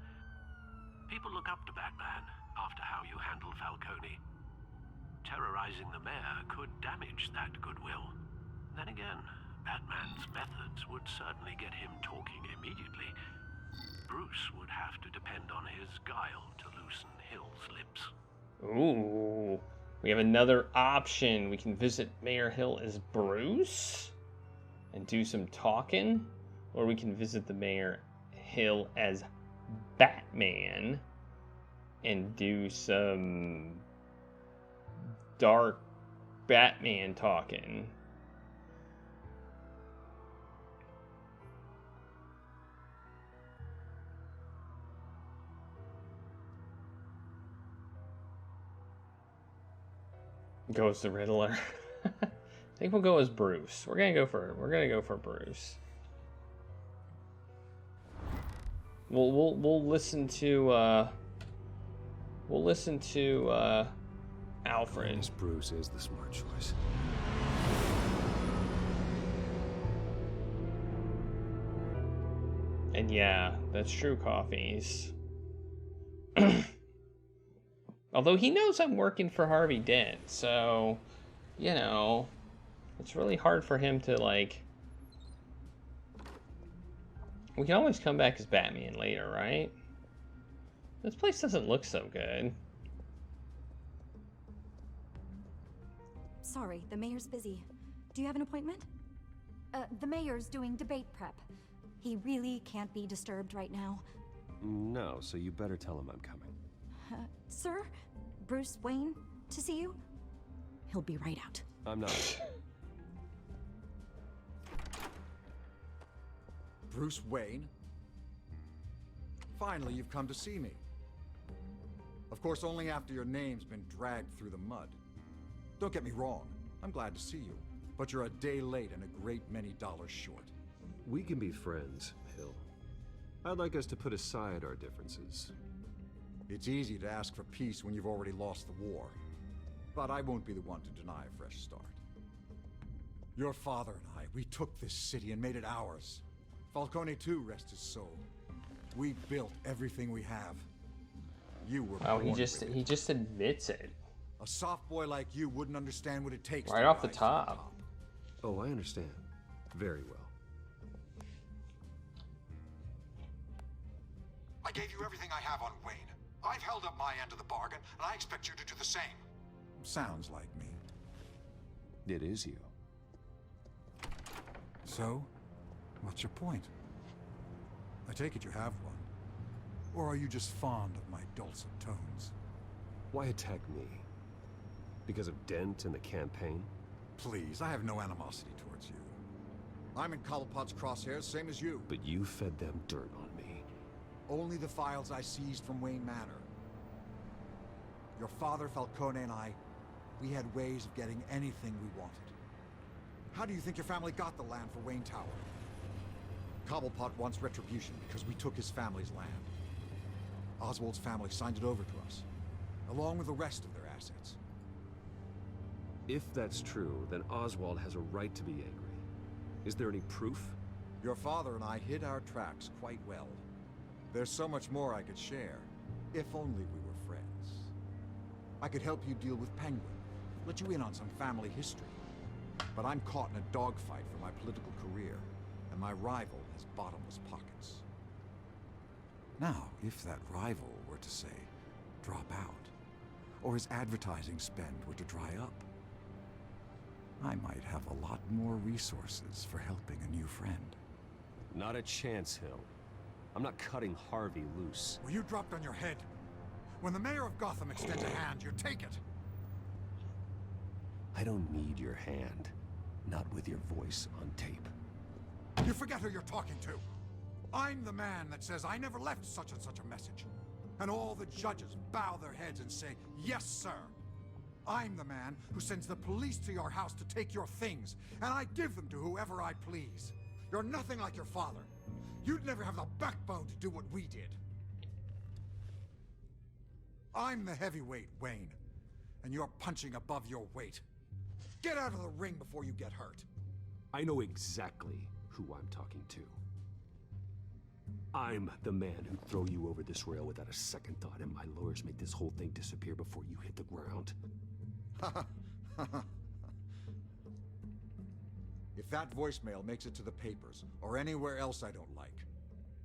People look up to Batman after how you handled Falcone. Terrorizing the mayor could damage that goodwill. Then again, Batman's methods would certainly get him talking immediately. Bruce would have to depend on his guile to loosen Hill's lips. Ooh, we have another option. We can visit Mayor Hill as Bruce and do some talking, or we can visit the Mayor Hill as Batman and do some dark Batman talking. Goes the Riddler. I think we'll go as Bruce. We're gonna go for Bruce. We'll listen to Alfred. Yes, Bruce is the smart choice. And yeah, that's true, Coffees. Although he knows I'm working for Harvey Dent, so, you know, it's really hard for him to, like... We can always come back as Batman later, right? This place doesn't look so good. Sorry, the mayor's busy. Do you have an appointment? The mayor's doing debate prep. He really can't be disturbed right now. No, so you better tell him I'm coming. Sir? Bruce Wayne to see you? He'll be right out. I'm not. Bruce Wayne? Finally, you've come to see me. Of course, only after your name's been dragged through the mud. Don't get me wrong, I'm glad to see you. But you're a day late and a great many dollars short. We can be friends, Hill. I'd like us to put aside our differences. It's easy to ask for peace when you've already lost the war. But I won't be the one to deny a fresh start. Your father and I, we took this city and made it ours. Falcone too, rest his soul. We built everything we have. You were born he just admits it. A soft boy like you wouldn't understand what it takes right to off the rise to top. Oh, I understand. Very well. I gave you everything I have on Wayne. I've held up my end of the bargain, and I expect you to do the same. Sounds like me. It is you. So, what's your point? I take it you have one. Or are you just fond of my dulcet tones? Why attack me? Because of Dent and the campaign? Please, I have no animosity towards you. I'm in Cobblepot's crosshairs, same as you. But you fed them dirt on me. Only the files I seized from Wayne Manor. Your father, Falcone, and I, we had ways of getting anything we wanted. How do you think your family got the land for Wayne Tower? Cobblepot wants retribution because we took his family's land. Oswald's family signed it over to us, along with the rest of their assets. If that's true, then Oswald has a right to be angry. Is there any proof? Your father and I hid our tracks quite well. There's so much more I could share, if only we were friends. I could help you deal with Penguin, let you in on some family history. But I'm caught in a dogfight for my political career, and my rival has bottomless pockets. Now, if that rival were to say, drop out, or his advertising spend were to dry up, I might have a lot more resources for helping a new friend. Not a chance, Hill. I'm not cutting Harvey loose. Well, you dropped on your head. When the mayor of Gotham extends a hand, you take it. I don't need your hand. Not with your voice on tape. You forget who you're talking to. I'm the man that says I never left such and such a message. And all the judges bow their heads and say, yes, sir. I'm the man who sends the police to your house to take your things, and I give them to whoever I please. You're nothing like your father. You'd never have the backbone to do what we did. I'm the heavyweight, Wayne, and you're punching above your weight. Get out of the ring before you get hurt. I know exactly who I'm talking to. I'm the man who'd throw you over this rail without a second thought, and my lawyers make this whole thing disappear before you hit the ground. If that voicemail makes it to the papers, or anywhere else I don't like,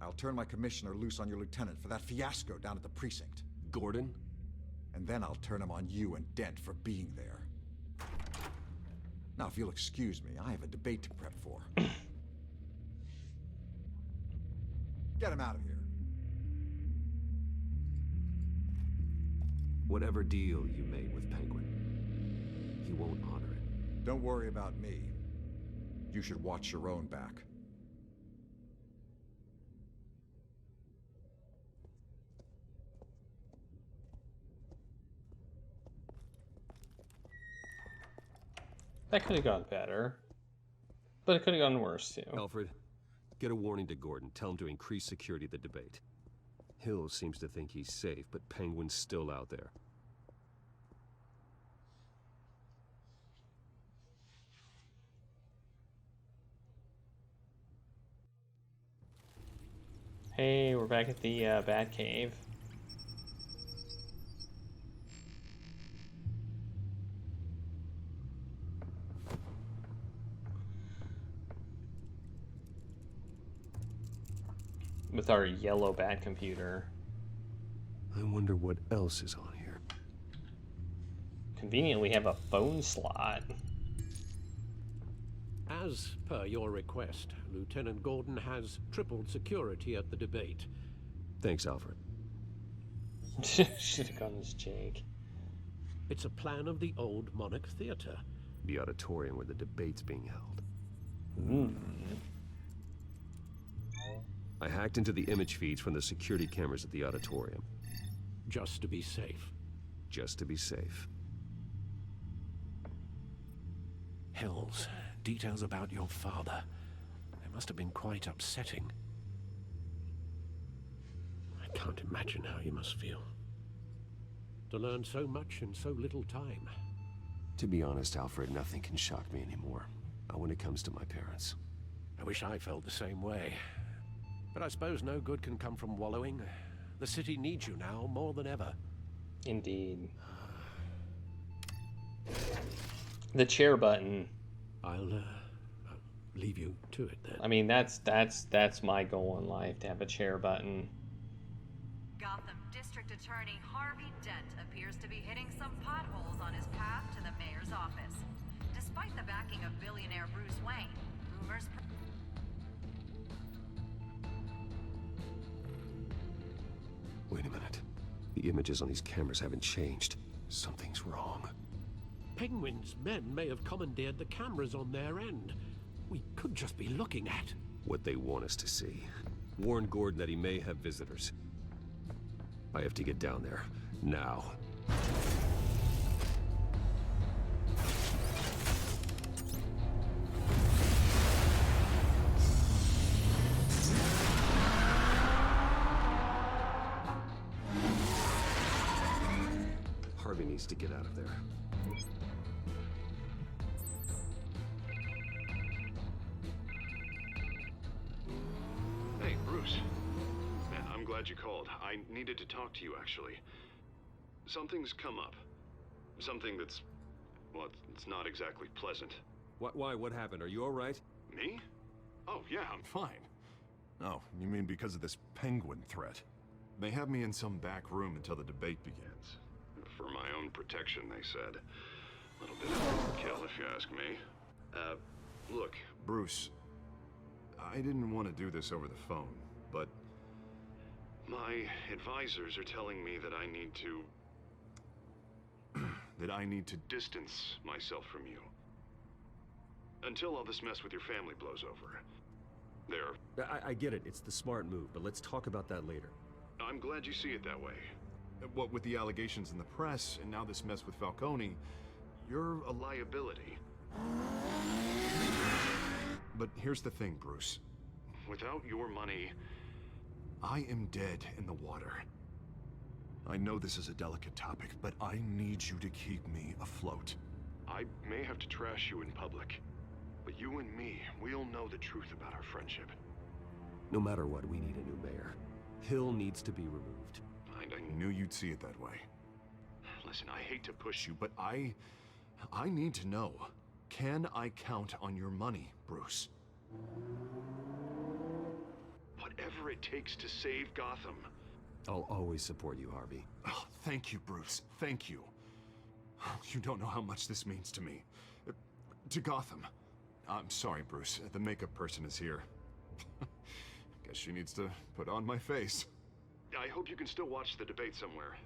I'll turn my commissioner loose on your lieutenant for that fiasco down at the precinct. Gordon? And then I'll turn him on you and Dent for being there. Now, if you'll excuse me, I have a debate to prep for. Get him out of here. Whatever deal you made with Penguin, he won't honor it. Don't worry about me. You should watch your own back. That could have gone better. But it could have gone worse, too. Alfred, get a warning to Gordon. Tell him to increase security at the debate. Hill seems to think he's safe, but Penguin's still out there. Hey, we're back at the Bat Cave. With our yellow bat computer. I wonder what else is on here. Conveniently, we have a phone slot. As per your request, Lieutenant Gordon has tripled security at the debate. Thanks, Alfred. Should have gone as Jake. It's a plan of the old Monarch Theater. The auditorium where the debate's being held. I hacked into the image feeds from the security cameras at the auditorium. Just to be safe. Just to be safe. Hills, details about your father. They must have been quite upsetting. I can't imagine how you must feel. To learn so much in so little time. To be honest, Alfred, nothing can shock me anymore. Not when it comes to my parents. I wish I felt the same way. But I suppose no good can come from wallowing. The city needs you now more than ever. Indeed. The chair button. I'll leave you to it then. I mean, that's my goal in life, to have a chair button. Gotham District Attorney Harvey Dent appears to be hitting some potholes on his path to the mayor's office. Despite the backing of billionaire Bruce Wayne, rumors... Wait a minute. The images on these cameras haven't changed. Something's wrong. Penguin's men may have commandeered the cameras on their end. We could just be looking at what they want us to see. Warn Gordon that he may have visitors. I have to get down there. Now. Harvey needs to get out of there. Hey, Bruce. Man, I'm glad you called. I needed to talk to you, actually. Something's come up. Something that's... well, it's not exactly pleasant. Why? What happened? Are you all right? Me? Oh, yeah, I'm fine. Oh, you mean because of this Penguin threat? They have me in some back room until the debate begins. For my own protection, they said. A little bit of overkill, if you ask me. Look, Bruce, I didn't want to do this over the phone, but my advisors are telling me that I need to that I need to distance myself from you. Until all this mess with your family blows over. There. I get it. It's the smart move, but let's talk about that later. I'm glad you see it that way. What with the allegations in the press, and now this mess with Falcone, you're a liability. But here's the thing, Bruce. Without your money, I am dead in the water. I know this is a delicate topic, but I need you to keep me afloat. I may have to trash you in public, but you and me, we'll know the truth about our friendship. No matter what, we need a new mayor. Hill needs to be removed. I knew you'd see it that way. Listen, I hate to push you, but I need to know. Can I count on your money, Bruce? Whatever it takes to save Gotham. I'll always support you, Harvey. Oh, thank you, Bruce. Thank you. You don't know how much this means to me. To Gotham. I'm sorry, Bruce. The makeup person is here. Guess she needs to put on my face. I hope you can still watch the debate somewhere.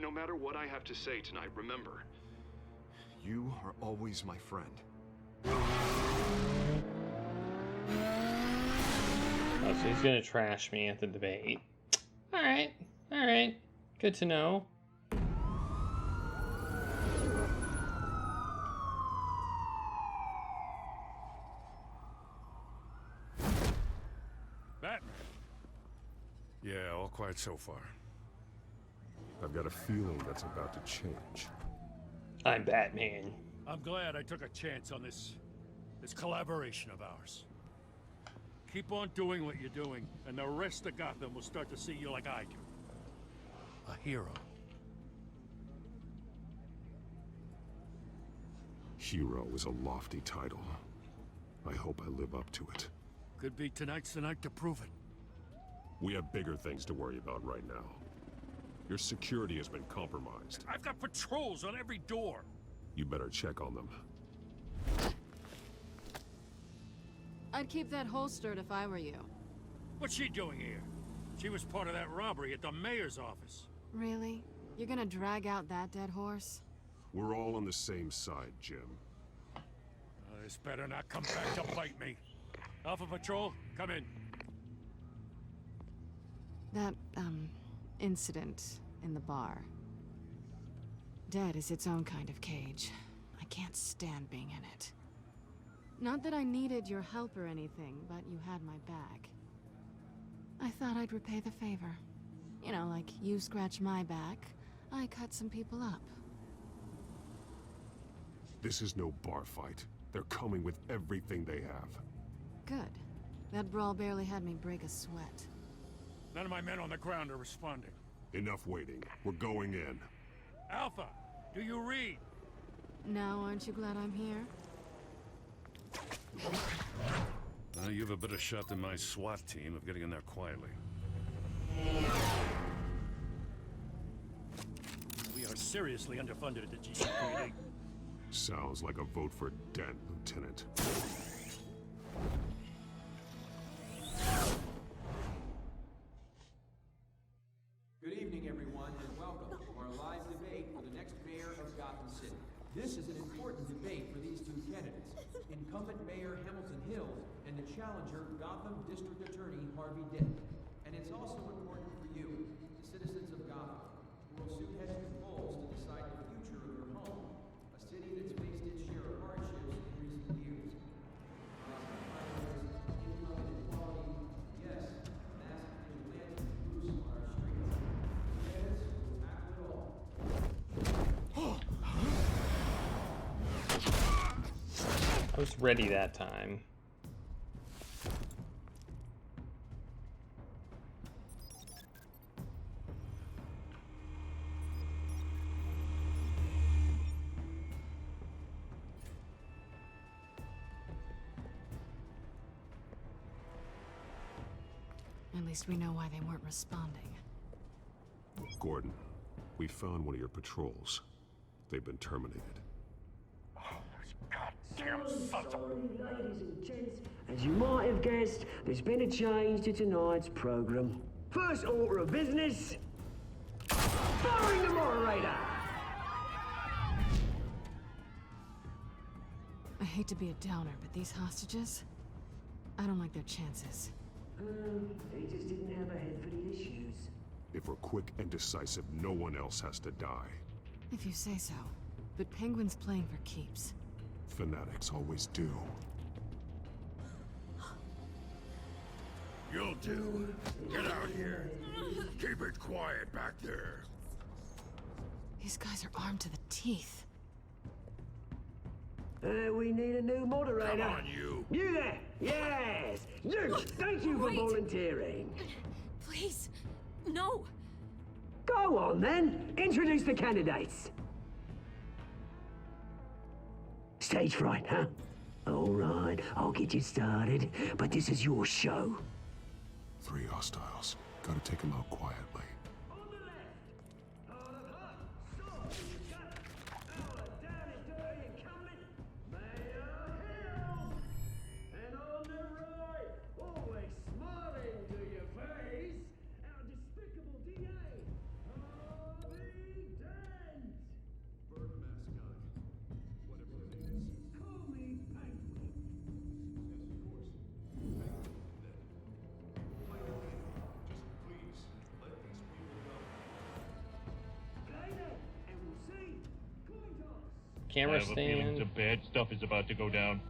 No matter what I have to say tonight, remember, you are always my friend. Oh, so he's gonna trash me at the debate. Alright, alright. Good to know. Batman. Yeah, all quiet so far. I've got a feeling that's about to change. I'm Batman. I'm glad I took a chance on this collaboration of ours. Keep on doing what you're doing, and the rest of Gotham will start to see you like I do. A hero. Hero is a lofty title. I hope I live up to it. Could be tonight's the night to prove it. We have bigger things to worry about right now. Your security has been compromised. I've got patrols on every door. You better check on them. I'd keep that holstered if I were you. What's she doing here? She was part of that robbery at the mayor's office. Really? You're gonna drag out that dead horse? We're all on the same side, Jim. This better not come back to bite me. Alpha Patrol, come in. That, incident in the bar. Dead is its own kind of cage. I can't stand being in it. Not that I needed your help or anything, but you had my back. I thought I'd repay the favor. You know, like you scratch my back, I cut some people up. This is no bar fight. They're coming with everything they have. Good. That brawl barely had me break a sweat. None of my men on the ground are responding. Enough waiting. We're going in. Alpha, do you read? Now, aren't you glad I'm here? You have a better shot than my SWAT team of getting in there quietly. We are seriously underfunded at the GCPD. Sounds like a vote for Dent, Lieutenant. Good evening, everyone, and welcome to our live debate for the next mayor of Gotham City. This is an important debate for these two candidates, incumbent Mayor Hamilton Hill and the challenger Gotham District Attorney Harvey Dent. And it's also important for you, the citizens of Gotham, who will soon head to the polls to decide the future of your home, a city that's faced its share of hardships in recent years. Income inequality, yes, massive vigilante abuse on our streets. Candidates will tackle it all. I was ready that time. At least we know why they weren't responding. Gordon, we found one of your patrols. They've been terminated. Ladies and gents, as you might have guessed, there's been a change to tonight's program. First order of business, firing the moderator. hate to be a downer, but these hostages, I don't like their chances. They just didn't have a head for the issues. If we're quick and decisive, no one else has to die. If you say so. But Penguin's playing for keeps. Fanatics always do. You'll do. Get out here. Keep it quiet back there. These guys are armed to the teeth. We need a new moderator. Come on, you. You there! Yes! You! Thank you for Wait. volunteering. Please, no. Go on then. Introduce the candidates. Stage fright, huh? All right, I'll get you started, but this is your show. 3 hostiles. Gotta take them out quietly. Camera I have a feeling stand. some bad stuff is about to go down.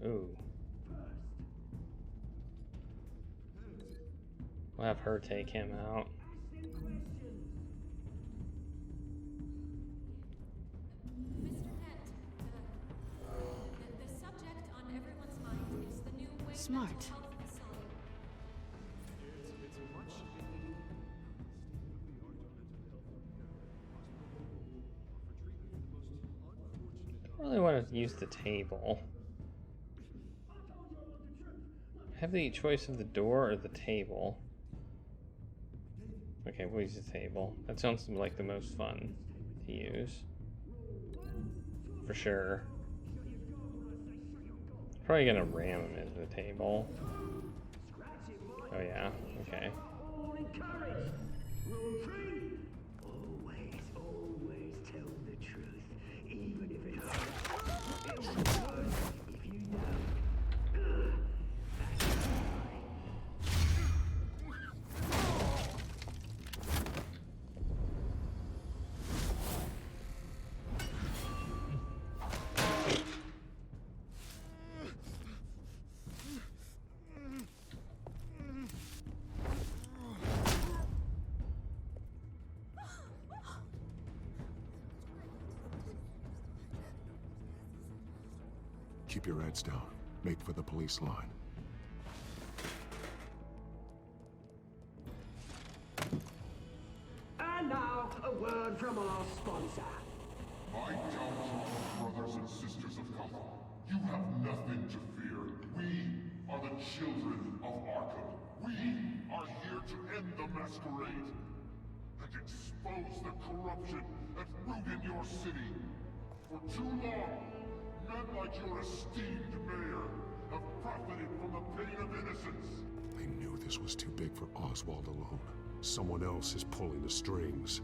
Ooh. We'll have her take him out. The subject on everyone's mind is the new Wayne Smart. mental health facility. I really want to use the table. Have the choice of the door or the table. Okay, we'll use the table. That sounds like the most fun to use. For sure. Probably gonna ram him into the table. Oh yeah, okay. Always, always tell the truth, even if it hurts. It'll be worse if you don't. Keep your heads down. Make for the police line. And now, a word from our sponsor. My downtrodden brothers and sisters of Gotham, you have nothing to fear. We are the children of Arkham. We are here to end the masquerade and expose the corruption that ruined your city. For too long, men like your esteemed mayor have profited from the pain of innocence. They knew this was too big for Oswald alone. Someone else is pulling the strings.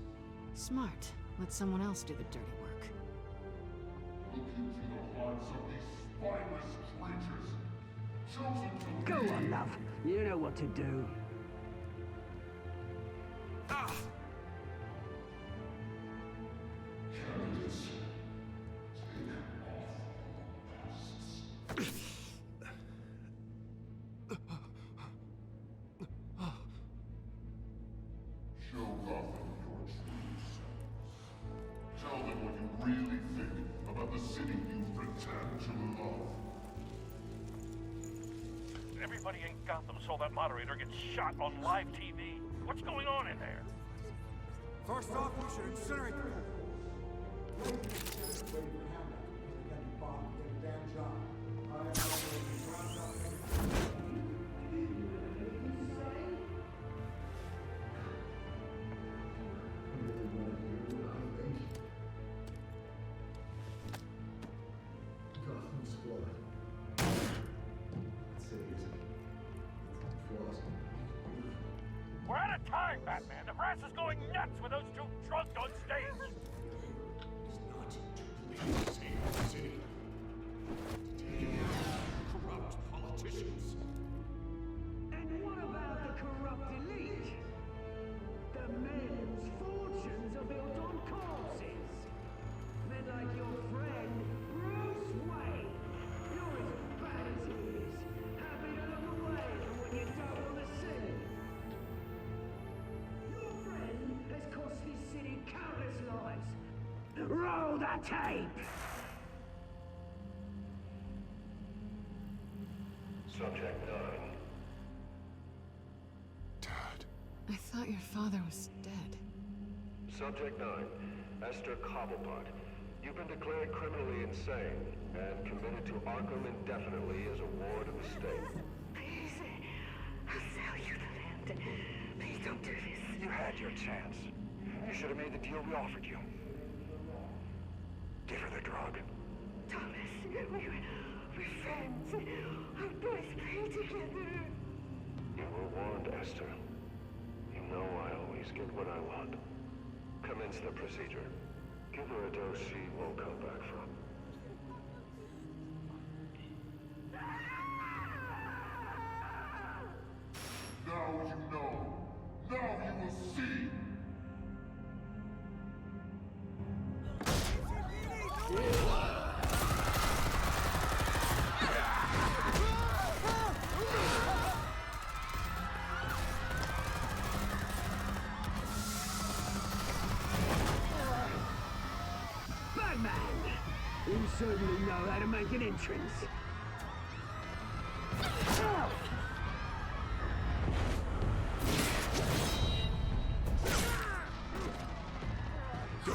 Smart. Let someone else do the dirty work. Look into the hearts of these spineless creatures, chosen to Go on, love. You know what to do. candidates. Show Gotham your true selves. Tell them what you really think about the city you pretend to love. Everybody in Gotham saw that moderator get shot on live TV. What's going on in there? First off, we should incinerate the We're out of time, Batman. The brass is going nuts with those two drunks on stage. Corrupt politicians. And what about the corrupt elite? The men whose fortunes are built on corpses. Men like your friend, Bruce Wayne. You're as bad as he is. Happy to look away from when you double the sin. Your friend has cost this city countless lives. Roll the tape! Subject 9. I thought your father was dead. Subject 9. Esther Cobblepot. You've been declared criminally insane and committed to Arkham indefinitely as a ward of the state. Please, I'll sell you the land. Please don't do this. You had your chance. You should have made the deal we offered you. Give her the drug. Thomas, we're friends. Our boys play together. You were warned, Esther. You know I always get what I want. Commence the procedure. Give her a dose she won't come back from. Now you know. Now you will see. Batman! You certainly know how to make an entrance. Go!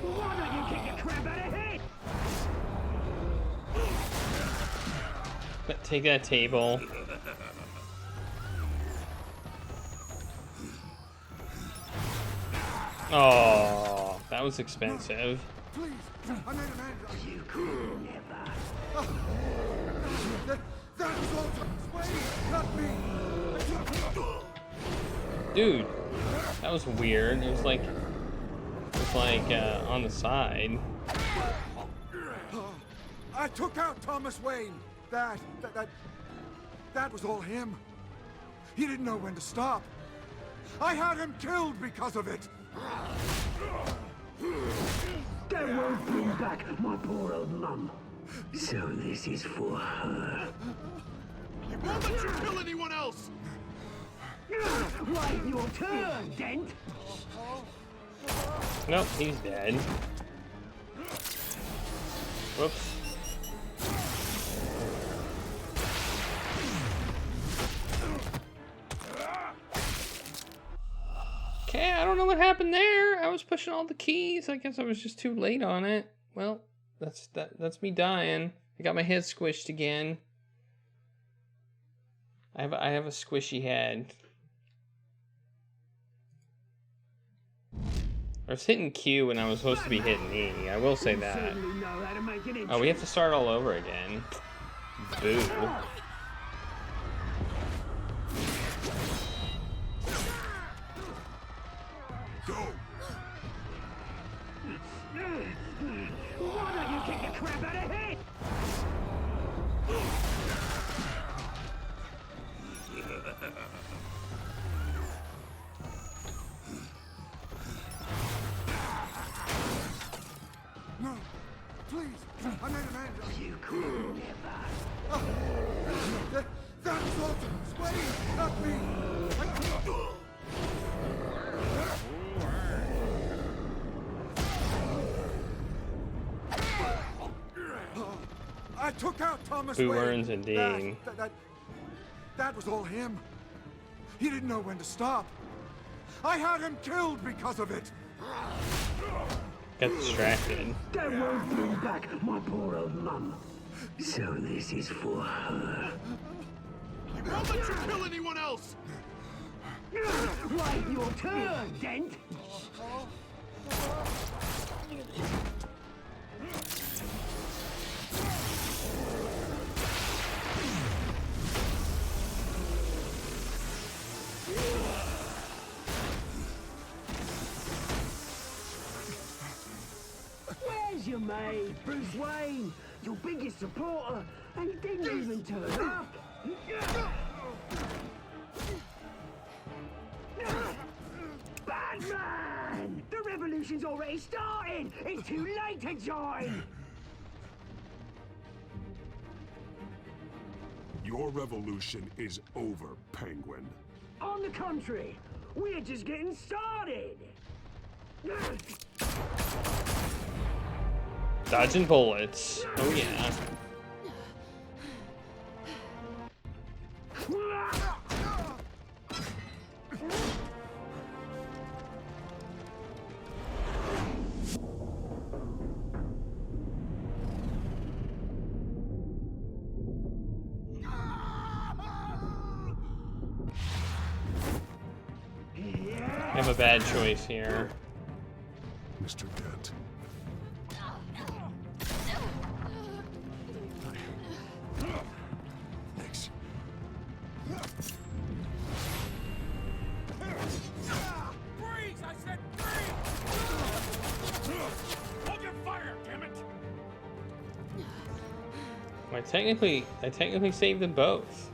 Why don't you kick the crap out of head? Take that table. Oh, that was expensive. Please, I made a man. You could never. That was all Thomas Wayne, not me. Dude, that was weird. It was like on the side. I took out Thomas Wayne. That was all him. He didn't know when to stop. I had him killed because of it. That won't bring back my poor old mum. So this is for her. He won't let you kill anyone else! Wait your turn, Dent! Nope, he's dead. Whoops. Okay, I don't know what happened there. I was pushing all the keys. I guess I was just too late on it. Well, that's me dying. I got my head squished again. I have a squishy head. I was hitting Q when I was supposed to be hitting E. I will say that. Oh, we have to start all over again. Boo. Go! Why don't you kick the crap out of head? No, please, I made a man. You could never. That was all Thomas Wayne, not me. I took out Thomas Boo Wayne. earns a ding. That was all him. He didn't know when to stop. I had him killed because of it. Got distracted. That won't bring back my poor old mum. So this is for her. He won't let you kill anyone else! Wait your turn, Dent! you made, Bruce Wayne, your biggest supporter, and he didn't even turn up. Batman! The revolution's already started! It's too late to join! Your revolution is over, Penguin. On the contrary, we're just getting started! Dodging bullets. Oh yeah. I have a bad choice here. Mr. Dent. Thanks. Freeze! I said freeze! Hold your fire, damn it! I technically saved them both.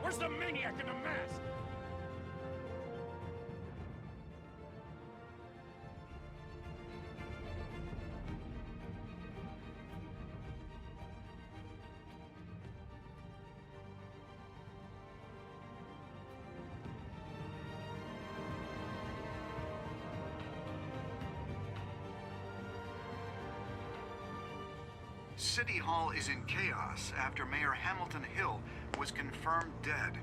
Where's the maniac in the mask? City Hall is in chaos after Mayor Hamilton Hill was confirmed dead.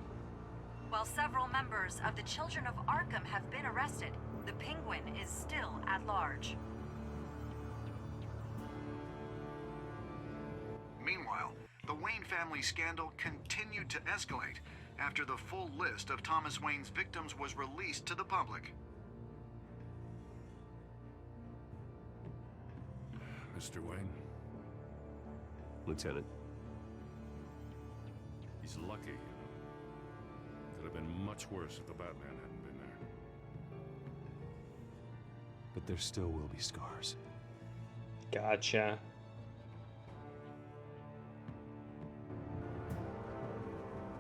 While several members of the Children of Arkham have been arrested, the Penguin is still at large. Meanwhile, the Wayne family scandal continued to escalate after the full list of Thomas Wayne's victims was released to the public. Mr. Wayne? Lieutenant. He's lucky, you know. Could have been much worse if the Batman hadn't been there. But there still will be scars. Gotcha.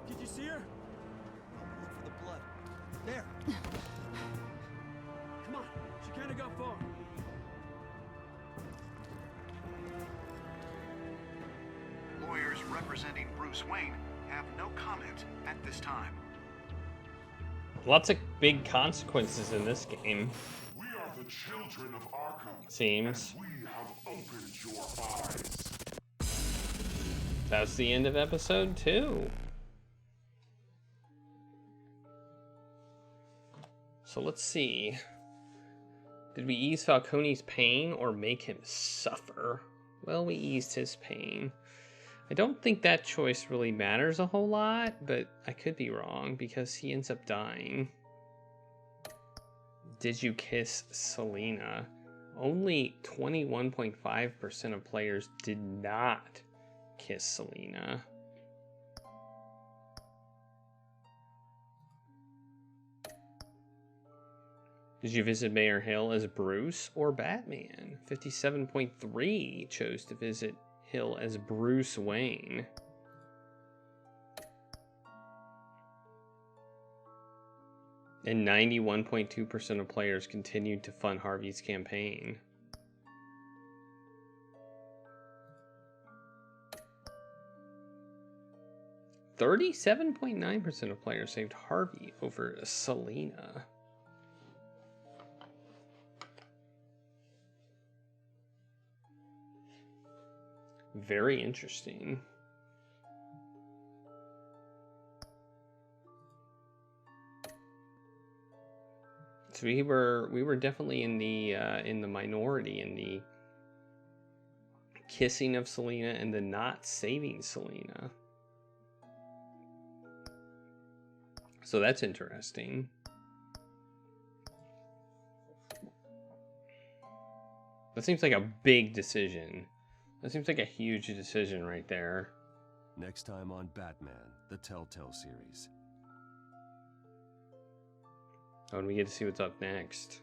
Did you see her? Look for the blood. There. Come on, she can't have got far. Lawyers representing Bruce Wayne have no comment at this time. Lots of big consequences in this game. We are the children of Arkham. Seems. And we have opened your eyes. That's the end of episode 2. So let's see. Did we ease Falcone's pain or make him suffer? Well, we eased his pain. I don't think that choice really matters a whole lot, but I could be wrong because he ends up dying. Did you kiss Selina? Only 21.5% of players did not kiss Selina. Did you visit Mayor Hill as Bruce or Batman? 57.3% chose to visit Hill as Bruce Wayne. And 91.2% of players continued to fund Harvey's campaign. .9% of players saved Harvey over Selina. Very interesting. So we were definitely in the minority in the kissing of Selina and the not saving Selina. So that's interesting. That seems like a big decision. That seems like a huge decision right there. Next time on Batman, the Telltale Series. Oh, and we get to see what's up next.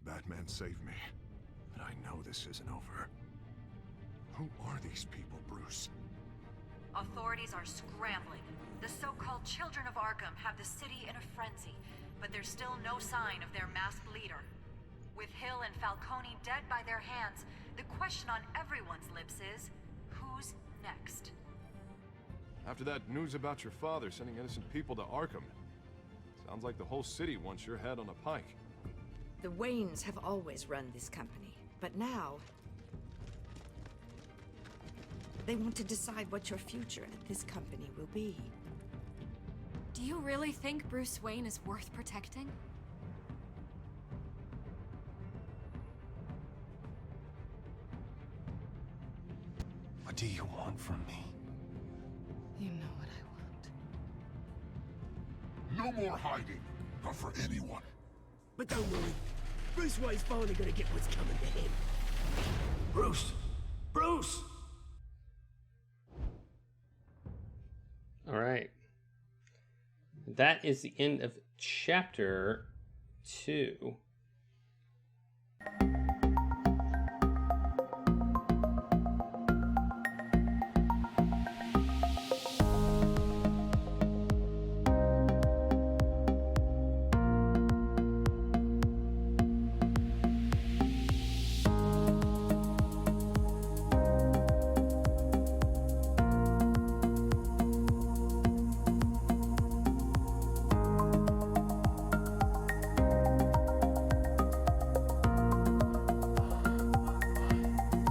Batman saved me. But I know this isn't over. Who are these people, Bruce? Authorities are scrambling. The so-called Children of Arkham have the city in a frenzy, but there's still no sign of their masked leader. With Hill and Falcone dead by their hands, the question on everyone's lips is, who's next? After that news about your father sending innocent people to Arkham, sounds like the whole city wants your head on a pike. The Waynes have always run this company, but now they want to decide what your future at this company will be. Do you really think Bruce Wayne is worth protecting? What do you want from me? You know what I want. No more hiding, not for anyone. But don't worry, Bruce Wayne's finally gonna get what's coming to him. Bruce! Bruce! All right. That is the end of chapter 2.